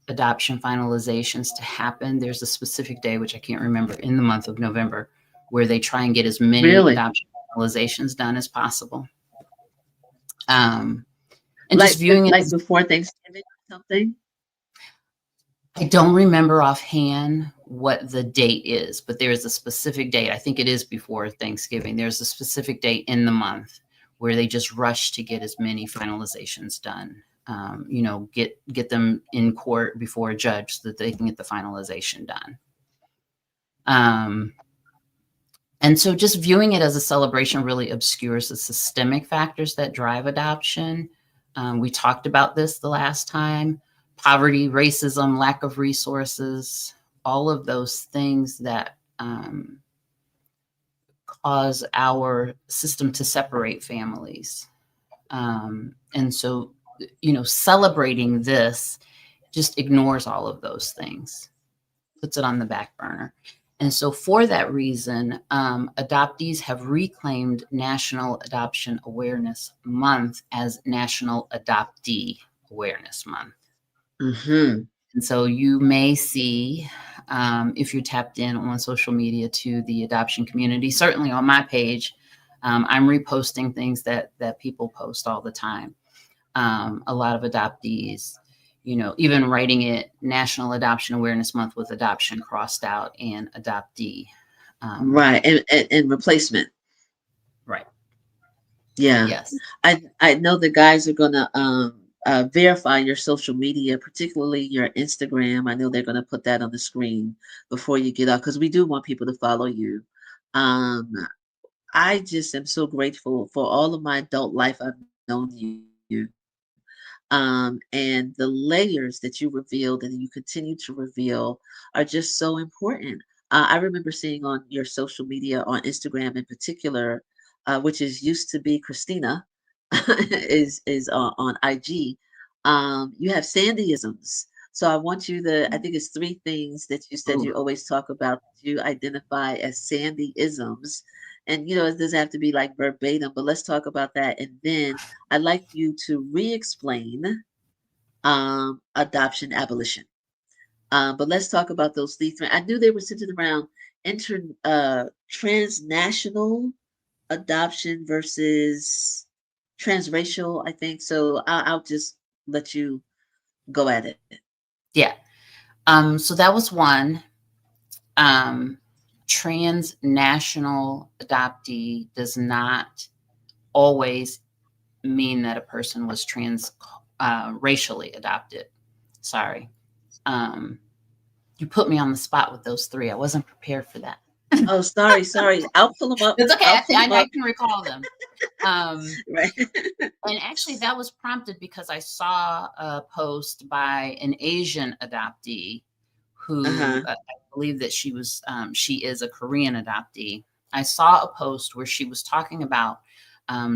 adoption finalizations to happen. There's a specific day, which I can't remember, in the month of November, where they try and get as many Really? adoption finalizations done as possible. And Like, just viewing it like as, before Thanksgiving or something? I don't remember offhand what the date is, but there is a specific date. I think it is before Thanksgiving. There's a specific date in the month where they just rush to get as many finalizations done. Get them in court before a judge so that they can get the finalization done. And so just viewing it as a celebration really obscures the systemic factors that drive adoption. We talked about this the last time: poverty, racism, lack of resources, all of those things that cause our system to separate families. And so, celebrating this just ignores all of those things, puts it on the back burner. And so for that reason, adoptees have reclaimed National Adoption Awareness Month as National Adoptee Awareness Month. Mm-hmm. And so you may see, if you're tapped in on social media to the adoption community, certainly on my page, I'm reposting things that people post all the time. A lot of adoptees, even writing it National Adoption Awareness Month with adoption crossed out and adoptee. Right. And replacement. Right. Yeah. Yes. I know the guys are going to verify your social media, particularly your Instagram. I know they're going to put that on the screen before you get off, because we do want people to follow you. I just am so grateful for all of my adult life I've known you. And the layers that you revealed and you continue to reveal are just so important. I remember seeing on your social media, on Instagram in particular, which is used to be Christina, is on IG. You have Sandyisms. So I want you to, I think it's 3 things that you said you Ooh. always talk about that you identify as Sandyisms. And it doesn't have to be like verbatim, but let's talk about that. And then I'd like you to re-explain adoption abolition. But let's talk about those 3 things. I knew they were centered around transnational adoption versus transracial, I think. So I'll just let you go at it. Yeah. So that was one. Transnational adoptee does not always mean that a person was racially adopted. Sorry. You put me on the spot with those 3. I wasn't prepared for that. Oh, sorry. I'll pull them up. It's okay. I'll pull them I up. can recall them. Right. And actually, that was prompted because I saw a post by an Asian adoptee who Uh-huh. I believe that she is a Korean adoptee. I saw a post where she was talking about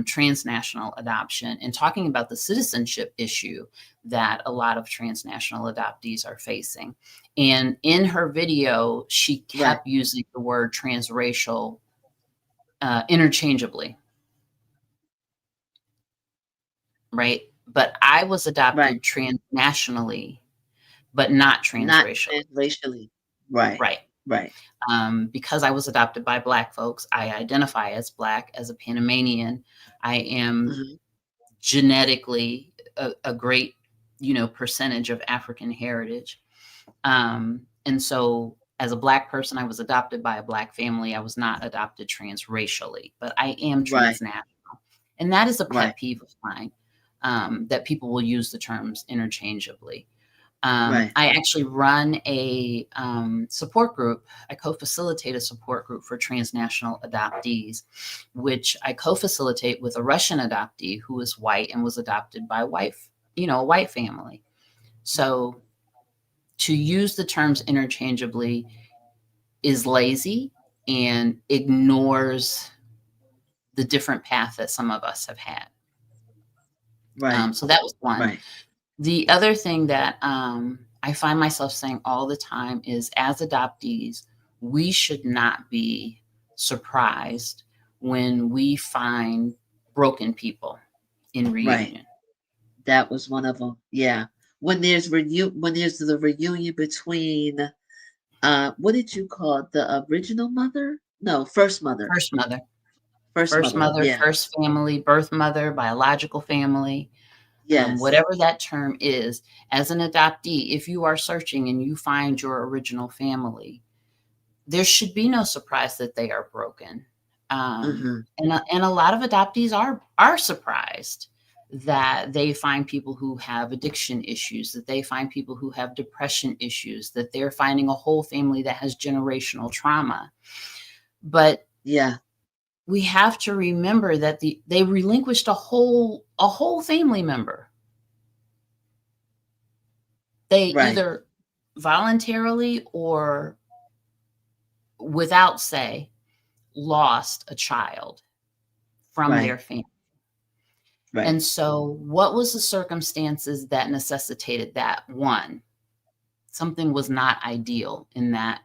transnational adoption and talking about the citizenship issue that a lot of transnational adoptees are facing. And in her video, she kept using the word transracial interchangeably, right? But I was Right. adopted transnationally, but not Not transracially, transracially. Right. right? Right. Because I was adopted by Black folks, I identify as Black, as a Panamanian. I am Mhm. genetically a great, percentage of African heritage. And so as a Black person, I was adopted by a Black family. I was not adopted transracially, but I am Right. transnational. And that is a Right. pet peeve of mine, that people will use the terms interchangeably. Right. I actually run a support group. I co-facilitate a support group for transnational adoptees, which I co-facilitate with a Russian adoptee who is white and was adopted by a white family. So to use the terms interchangeably is lazy and ignores the different path that some of us have had. Right. So that was one. Right. The other thing that I find myself saying all the time is, as adoptees, we should not be surprised when we find broken people in Right. reunion. That was one of them. Yeah. When there's the reunion between what did you call it? The original mother? No, first mother. First mother, First first mother. mother, Yeah. first family, birth mother, biological family, Yes. whatever that term is. As an adoptee, if you are searching and you find your original family, there should be no surprise that they are broken. Mhm. And a lot of adoptees are surprised that they find people who have addiction issues, that they find people who have depression issues, that they're finding a whole family that has generational trauma. But Yeah. we have to remember that they relinquished a whole family member. They Right. either voluntarily or without say lost a child from their Right. family. Right. And so what was the circumstances that necessitated that? One, something was not ideal in that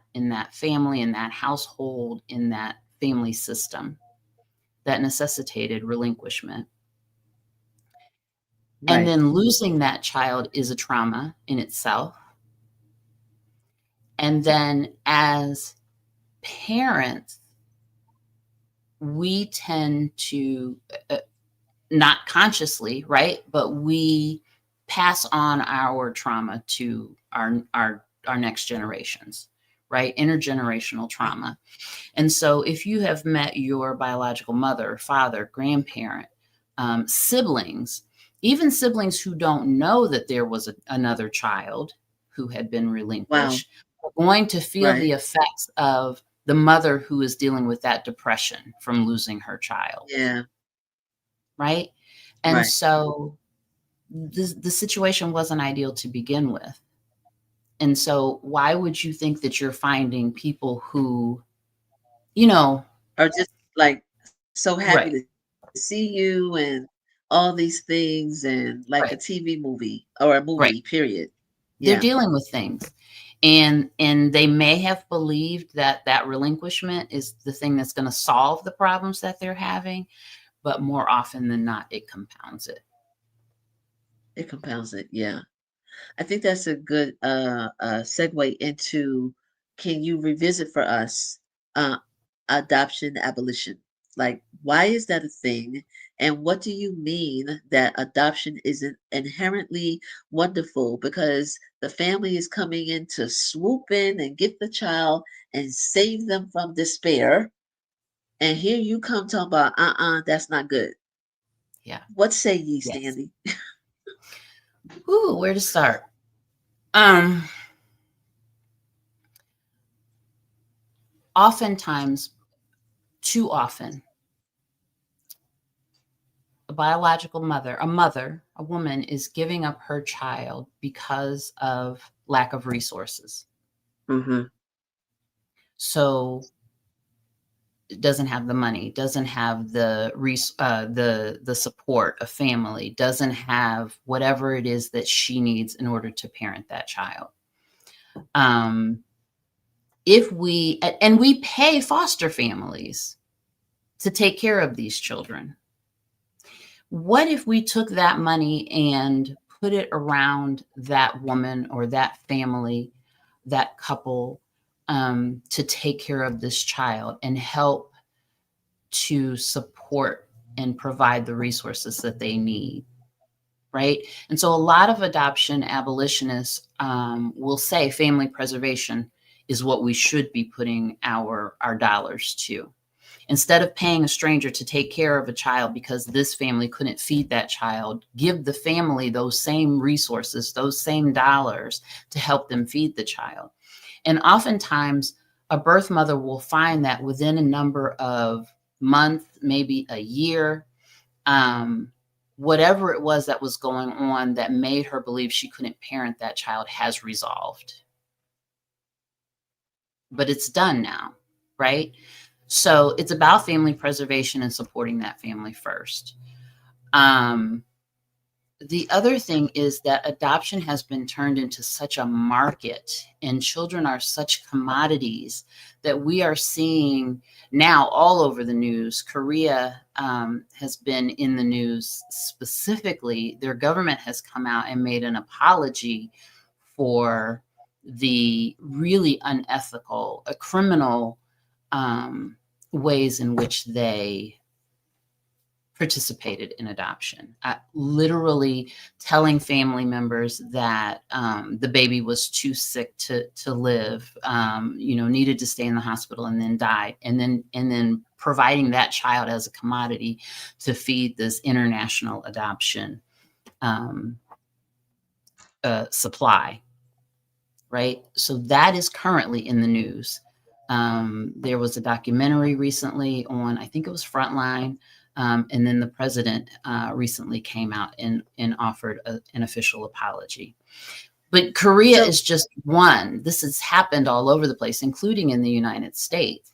family, in that household, in that family system that necessitated relinquishment. And Right. then losing that child is a trauma in itself. And then as parents, we tend to not consciously, right? But we pass on our trauma to our next generations, right? Intergenerational trauma. And so if you have met your biological mother, father, grandparent, siblings, even siblings who don't know that there was another child who had been Wow. relinquished, are going to feel the Right. effects of the mother who is dealing with that depression from losing her child, Yeah. right? And Right. so the situation wasn't ideal to begin with. And so why would you think that you're finding people who, you know, Or just like so happy right, to see you and all these things and like a right, TV movie or a right. movie, period. They're Yeah. dealing with things. And they may have believed that that relinquishment is the thing that's going to solve the problems that they're having, but more often than not, it compounds it. It compounds it. Yeah. I think that's a good segue into, can you revisit for us uh, adoption abolition? Like, why is that a thing? And what do you mean that adoption isn't inherently wonderful because the family is coming in to swoop in and get the child and save them from despair? And here you come talking about, that's not good. Yeah. What say ye, Yes. Stanley? Ooh, where to start? Um, Oftentimes, too often, a biological mother, a woman is giving up her child because of lack of resources. Mm-hmm. So it doesn't have the money, doesn't have the support of family, doesn't have whatever it is that she needs in order to parent that child. If we pay foster families to take care of these children. What if we took that money and put it around that woman or that family, that couple, to take care of this child and help to support and provide the resources that they need, right? And so a lot of adoption abolitionists will say family preservation is what we should be putting our dollars to. Instead of paying a stranger to take care of a child because this family couldn't feed that child, give the family those same resources, those same dollars to help them feed the child. And oftentimes, a birth mother will find that within a number of months, maybe a year, whatever it was that was going on that made her believe she couldn't parent that child has resolved. But it's done now, right? So it's about family preservation and supporting that family first. The other thing is that adoption has been turned into such a market, and children are such commodities that we are seeing now all over the news. Korea has been in the news specifically. Their government has come out and made an apology for the really unethical, criminal ways in which they participated in adoption, literally telling family members that the baby was too sick to live, needed to stay in the hospital and then died, and then providing that child as a commodity to feed this international adoption supply, right? So that is currently in the news. There was a documentary recently on, I think it was Frontline, and then the president recently came out and offered an official apology. But Korea is just one. This has happened all over the place, including in the United States.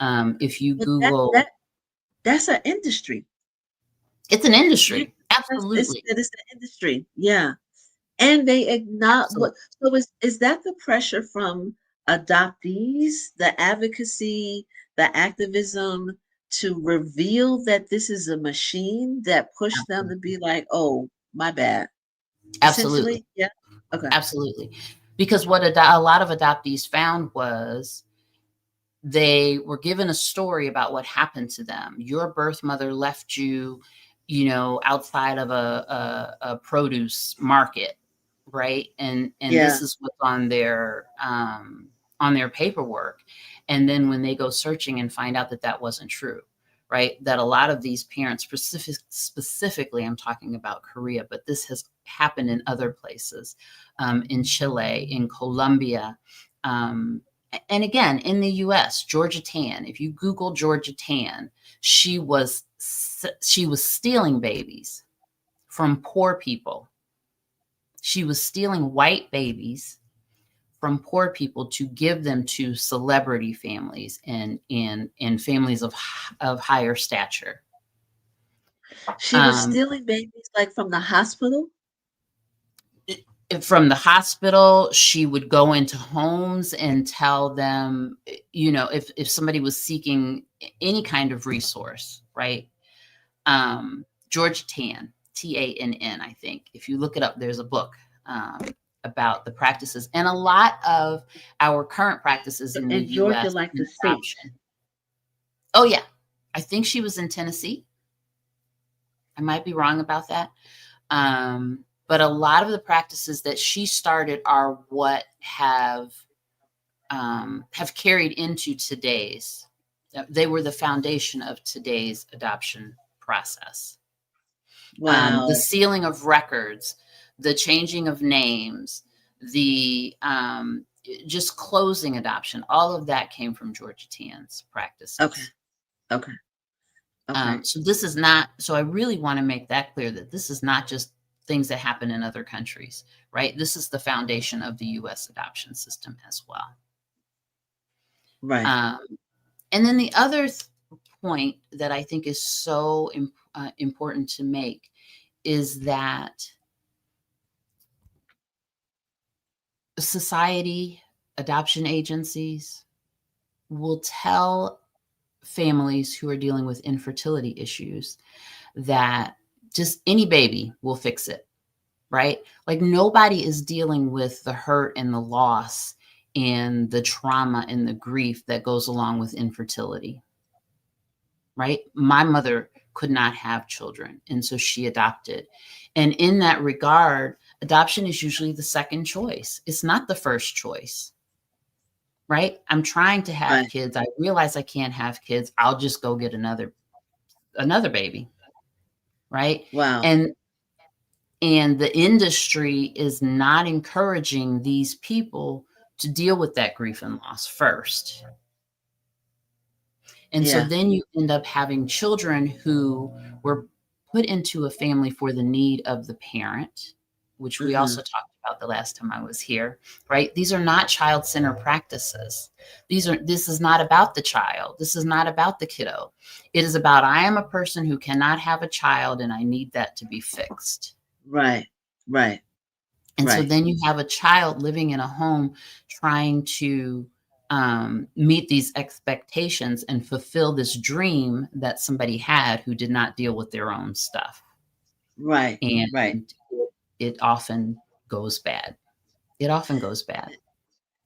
If you Google, that's an industry. it's an industry. It's Absolutely. an industry. Yeah. And they acknowledge what, so is that the pressure from adoptees, the advocacy, the activism to reveal that this is a machine that pushed them to be like, oh, my bad. Absolutely. Essentially, yeah. Okay. Absolutely. Because what a lot of adoptees found was they were given a story about what happened to them. Your birth mother left you, outside of a produce market, right? And Yeah. this is what's on their paperwork. And then when they go searching and find out that that wasn't true, right? That a lot of these parents, specifically, I'm talking about Korea, but this has happened in other places, in Chile, in Colombia, and again, in the US, Georgia Tann. If you Google Georgia Tann, she was stealing babies from poor people. She was stealing white babies from poor people to give them to celebrity families and families of higher stature. She was stealing babies like from the hospital? From the hospital, she would go into homes and tell them, if somebody was seeking any kind of resource, right? George Tann, Tann, I think. If you look it up, there's a book about the practices, and a lot of our current practices in the Georgia, U.S. like the state. Oh yeah, I think she was in Tennessee. I might be wrong about that. But a lot of the practices that she started are what have carried into today's. They were the foundation of today's adoption process. Wow. The sealing of records, the changing of names, the just closing adoption. All of that came from Georgia Tann's practices. Okay. So this is not. So I really want to make that clear that this is not just things that happen in other countries, right? This is the foundation of the U.S. adoption system as well. Right. And then the other point that I think is so important to make is that society, adoption agencies will tell families who are dealing with infertility issues that just any baby will fix it, right? Like nobody is dealing with the hurt and the loss and the trauma and the grief that goes along with infertility, right? My mother could not have children, and so she adopted. And in that regard, adoption is usually the second choice. It's not the first choice, right? I'm trying to have Right. kids. I realize I can't have kids. I'll just go get another baby, right? Wow. And the industry is not encouraging these people to deal with that grief and loss first. And so Yeah. then you end up having children who were put into a family for the need of the parent, which we also talked about the last time I was here, right? These are not child-centered practices. This is not about the child. This is not about the kiddo. It is about, I am a person who cannot have a child and I need that to be fixed. Right. Right. And so Right. then you have a child living in a home trying to meet these expectations and fulfill this dream that somebody had who did not deal with their own stuff. Right. And Right. it often goes bad. It often goes bad.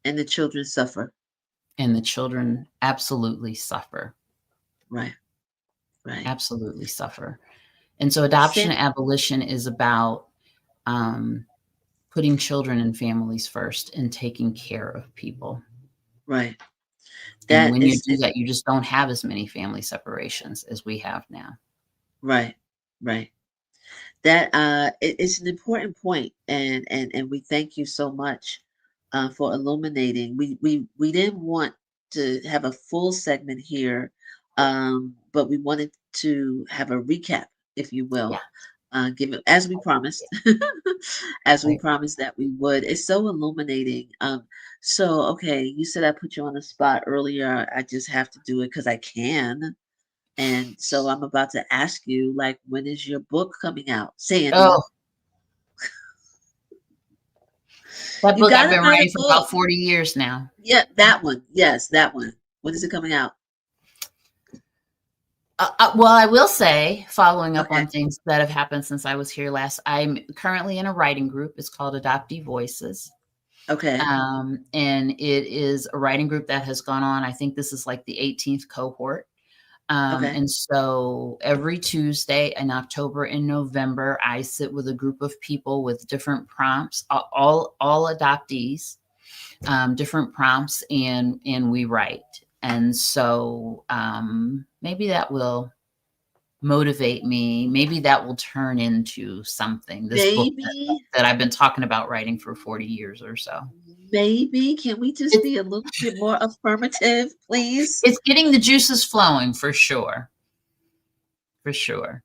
And the children suffer. And the children absolutely suffer. Right. Right. Absolutely suffer. And so adoption abolition is about putting children and families first and taking care of people. Right. And when you do that, you just don't have as many family separations as we have now. Right. Right. That it's an important point, and we thank you so much for illuminating. We didn't want to have a full segment here, but we wanted to have a recap, if you will. Yeah. Give it as we promised, as we Right. promised that we would. It's so illuminating. So okay, you said I put you on the spot earlier. I just have to do it because I can. And so I'm about to ask you, like, when is your book coming out, Sandy? Oh, that You book I've gotta been write writing a for book. about 40 years now. Yeah, that one. Yes, that one. When is it coming out? Well, I will say, following up Okay. on things that have happened since I was here last, I'm currently in a writing group. It's called Adoptee Voices. Okay. And it is a writing group that has gone on. I think this is like the 18th cohort. Okay. And so every Tuesday in October and November, I sit with a group of people with different prompts, all adoptees, different prompts, and we write. And so maybe that will motivate me. Maybe that will turn into something. This book Maybe, that I've been talking about writing for 40 years or so. maybe. Can we just It's be a little bit more affirmative, please? it's getting the juices flowing for sure. For sure.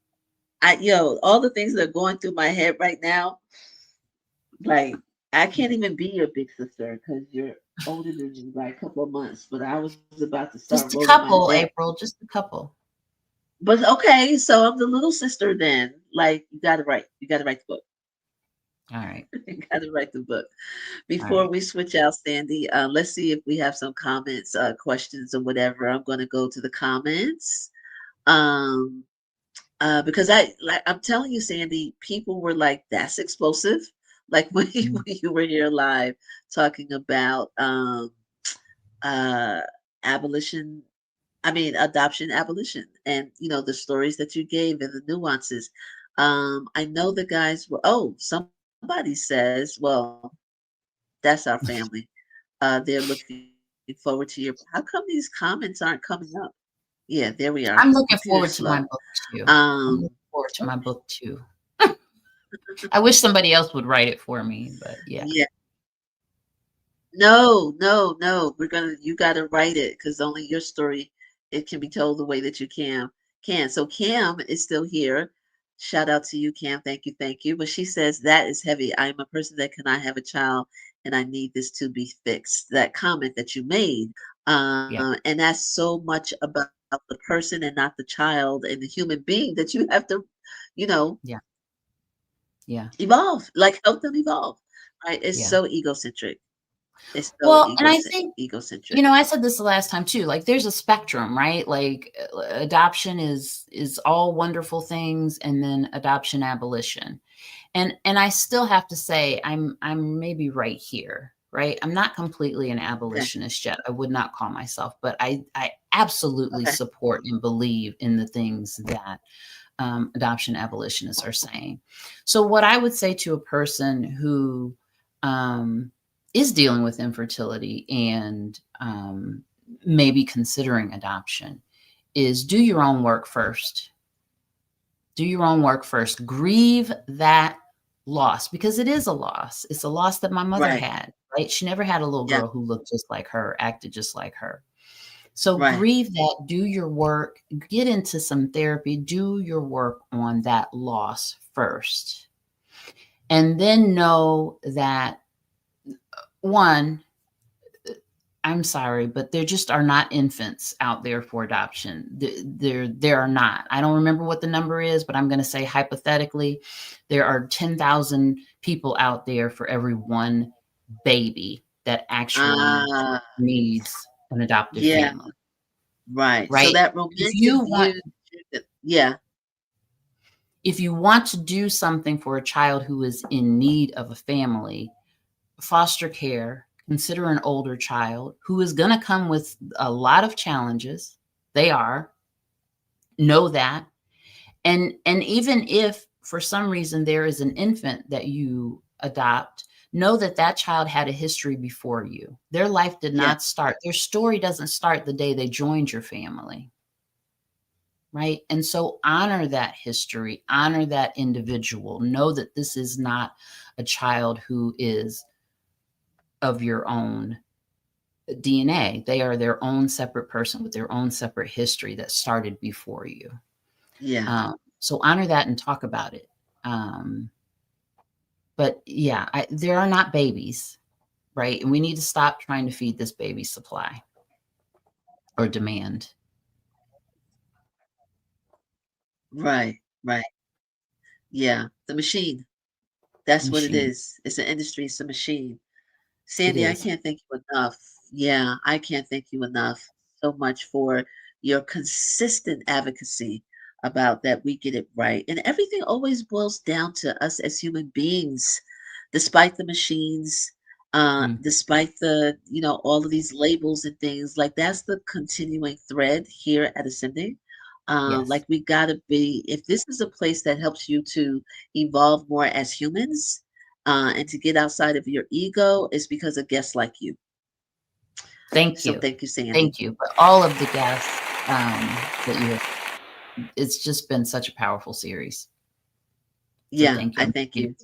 All the things that are going through my head right now, like I can't even be your big sister because you're older than me by a couple of months. But I was about to start Just a rolling my couple, neck. April, just a couple. But okay, so I'm the little sister then. Like you got to write. You got to write the book. All right. You got to write the book. All Before right. we switch out, Sandy, let's see if we have some comments, questions, or whatever. I'm going to go to the comments. Um, because I'm telling you, Sandy, people were like, "That's explosive." Like when when you were here live talking about abolition. I mean, adoption, abolition, and the stories that you gave and the nuances. I know the guys were. Oh, somebody says, "Well, that's our family." They're looking forward to your. How come these comments aren't coming up? Yeah, there we are. I'm looking Computer forward to my slow. book too. I'm Um, looking forward to my book too. I wish somebody else would write it for me, but yeah. yeah. No, no, no. You gotta write it because only your story it can be told the way that you can. So Cam is still here. Shout out to you, Cam. Thank you, thank you. But she says that is heavy. I am a person that cannot have a child and I need this to be fixed. That comment that you made. Yeah. And that's so much about the person and not the child and the human being that you have to, you know, Yeah. Yeah. evolve, like help them evolve. Right. It's Yeah. so egocentric. It's so Well, and I think, egocentric. I said this the last time too, like there's a spectrum, right? Like adoption is all wonderful things and then adoption abolition. And I still have to say I'm maybe right here, right? I'm not completely an Okay. abolitionist yet. I would not call myself, but I absolutely Okay. support and believe in the things that adoption abolitionists are saying. So what I would say to a person who is dealing with infertility and maybe considering adoption is do your own work first. Do your own work first. Grieve that loss because it is a loss. It's a loss that my mother Right. had, right? She never had a little Yeah. girl who looked just like her, acted just like her. So Right. grieve that, do your work, get into some therapy, do your work on that loss first. And then know that one, I'm sorry, but there just are not infants out there for adoption. There are not. I don't remember what the number is, but I'm going to say hypothetically, there are 10,000 people out there for every one baby that actually Ah, needs an adoptive yeah. family, Right. So right? that If romantic you want view, yeah. if you want to do something for a child who is in need of a family, foster care, consider an older child who is going to come with a lot of challenges. They are, know that. And even if for some reason there is an infant that you adopt, know that that child had a history before you. Their life did Yeah. not start. Their story doesn't start the day they joined your family. Right. And so honor that history, honor that individual. Know that this is not a child who is of your own DNA. They are their own separate person with their own separate history that started before you. Yeah. So honor that and talk about it. But yeah, there are not babies, right? And we need to stop trying to feed this baby supply or demand. Right. Right. Yeah. The machine. That's what it Machine. is. It's an industry. It's a machine. It Sandy, I is. can't thank you enough. Yeah, I can't thank you enough so much for your consistent advocacy about that we get it right. And everything always boils down to us as human beings, despite the machines, Mm, despite all of these labels and things. Like that's the continuing thread here at Ascending. yes. Like we gotta be, if this is a place that helps you to evolve more as humans, and to get outside of your ego is because of guests like you. Thank So you. thank you, Sandy. Thank you. But all of the guests that you have, it's just been such a powerful series. So Yeah, thank you. I And thank thank you.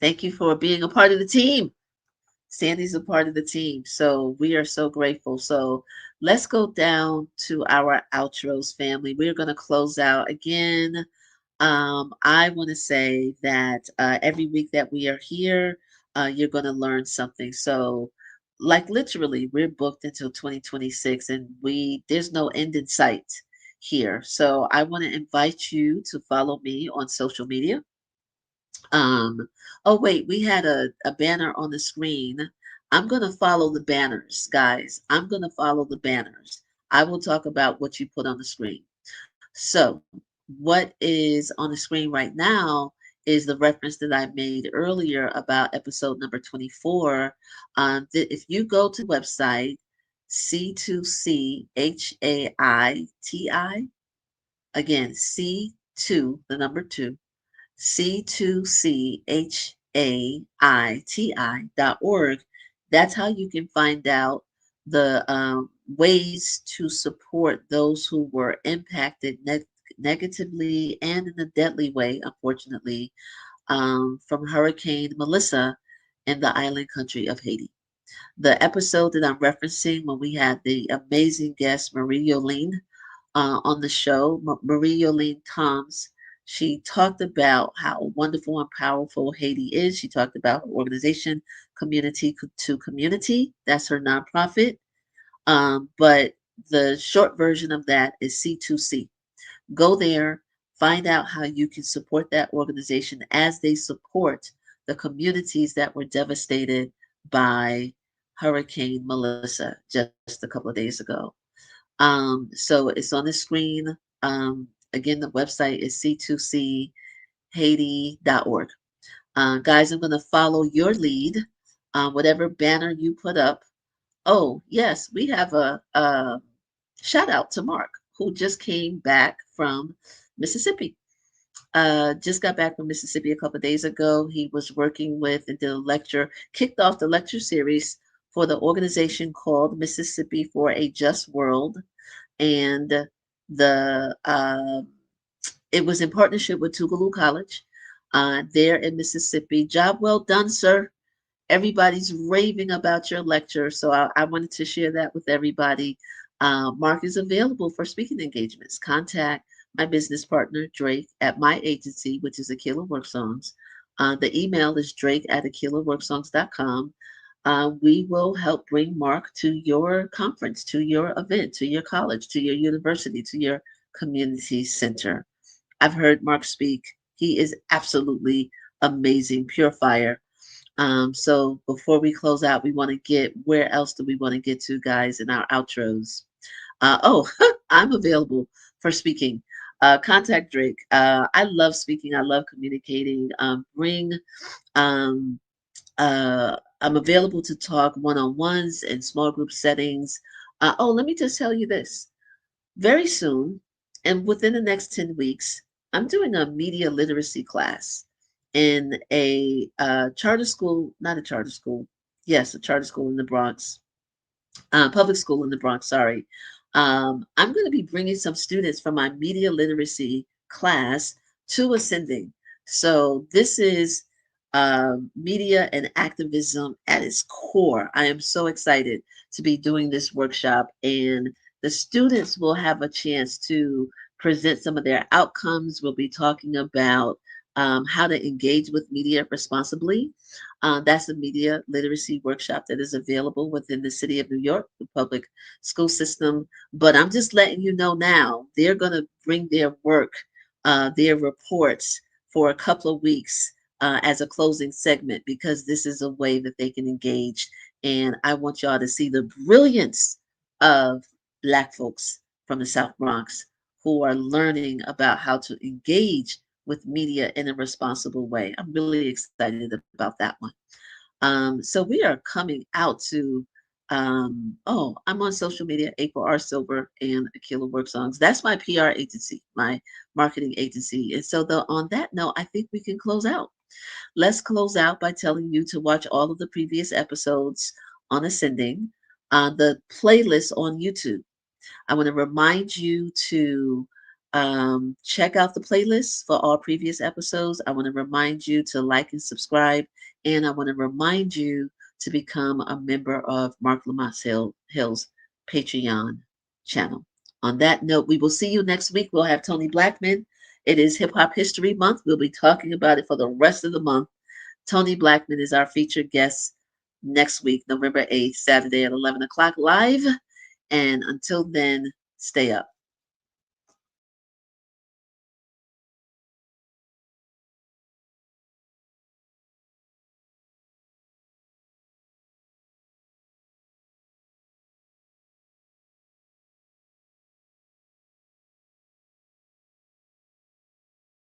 Thank you for being a part of the team. Sandy's a part of the team. So we are so grateful. So let's go down to our outros, family. We're going to close out again. I want to say that every week that we are here, you're going to learn something. So, like literally, we're booked until 2026, and there's no end in sight here. So, I want to invite you to follow me on social media. Oh wait, we had a banner on the screen. I'm gonna follow the banners, guys. I'm gonna follow the banners. I will talk about what you put on the screen. So, what is on the screen right now is the reference that I made earlier about episode number 24. If you go to the website C2CHAITI, again, C2, the number 2, C2CHAITI.org, that's how you can find out the ways to support those who were impacted negatively and in a deadly way, unfortunately, from Hurricane Melissa in the island country of Haiti. The episode that I'm referencing when we had the amazing guest Marie Yolene on the show, Marie Yolene Toms, she talked about how wonderful and powerful Haiti is. She talked about her organization, Community to Community. That's her nonprofit. But the short version of that is C2C. Go there, find out how you can support that organization as they support the communities that were devastated by Hurricane Melissa just a couple of days ago. So it's on the screen. Again, the website is c2chaiti.org. Guys, I'm going to follow your lead. Whatever banner you put up. Oh, yes, we have a shout out to Mark, who just came back from Mississippi. Just got back from Mississippi a couple of days ago. He was working with and did a lecture, kicked off the lecture series for the organization called Mississippi for a Just World. And the it was in partnership with Tougaloo College there in Mississippi. Job well done, sir. Everybody's raving about your lecture, so I wanted to share that with everybody. Mark is available for speaking engagements. Contact my business partner, Drake, at my agency, which is Aquila Work Songs. The email is drake@aquilaworksongs.com. We will help bring Mark to your conference, to your event, to your college, to your university, to your community center. I've heard Mark speak. He is absolutely amazing, pure fire. So before we close out, we want to get, where else do we want to get to, guys, in our outros? Oh, I'm available for speaking. Contact Drake. I love speaking. I love communicating. Um, I'm available to talk one-on-ones and small group settings. Oh, let me just tell you this. Very soon, and within the next 10 weeks, I'm doing a media literacy class in a charter school, not a charter school, yes, a charter school in the Bronx, public school in the Bronx, sorry. I'm going to be bringing some students from my media literacy class to Ascending. So this is media and activism at its core. I am so excited to be doing this workshop, and the students will have a chance to present some of their outcomes. We'll be talking about how to engage with media responsibly. That's a media literacy workshop that is available within the city of New York, the public school system. But I'm just letting you know now, they're going to bring their work, their reports for a couple of weeks as a closing segment, because this is a way that they can engage. And I want y'all to see the brilliance of Black folks from the South Bronx who are learning about how to engage with media in a responsible way. I'm really excited about that one. So we are coming out to, oh, I'm on social media, April R. Silver and Aquila Work Songs. That's my PR agency, my marketing agency. And so on that note, I think we can close out. Let's close out by telling you to watch all of the previous episodes on Ascending, the playlist on YouTube. I want to remind you to check out the playlist for all previous episodes. I want to remind you to like and subscribe. And I want to remind you to become a member of Marc Lamont Hill's Patreon channel. On that note, we will see you next week. We'll have Tony Blackman. It is Hip Hop History Month. We'll be talking about it for the rest of the month. Tony Blackman is our featured guest next week, November 8th, Saturday at 11 o'clock live. And until then, stay up.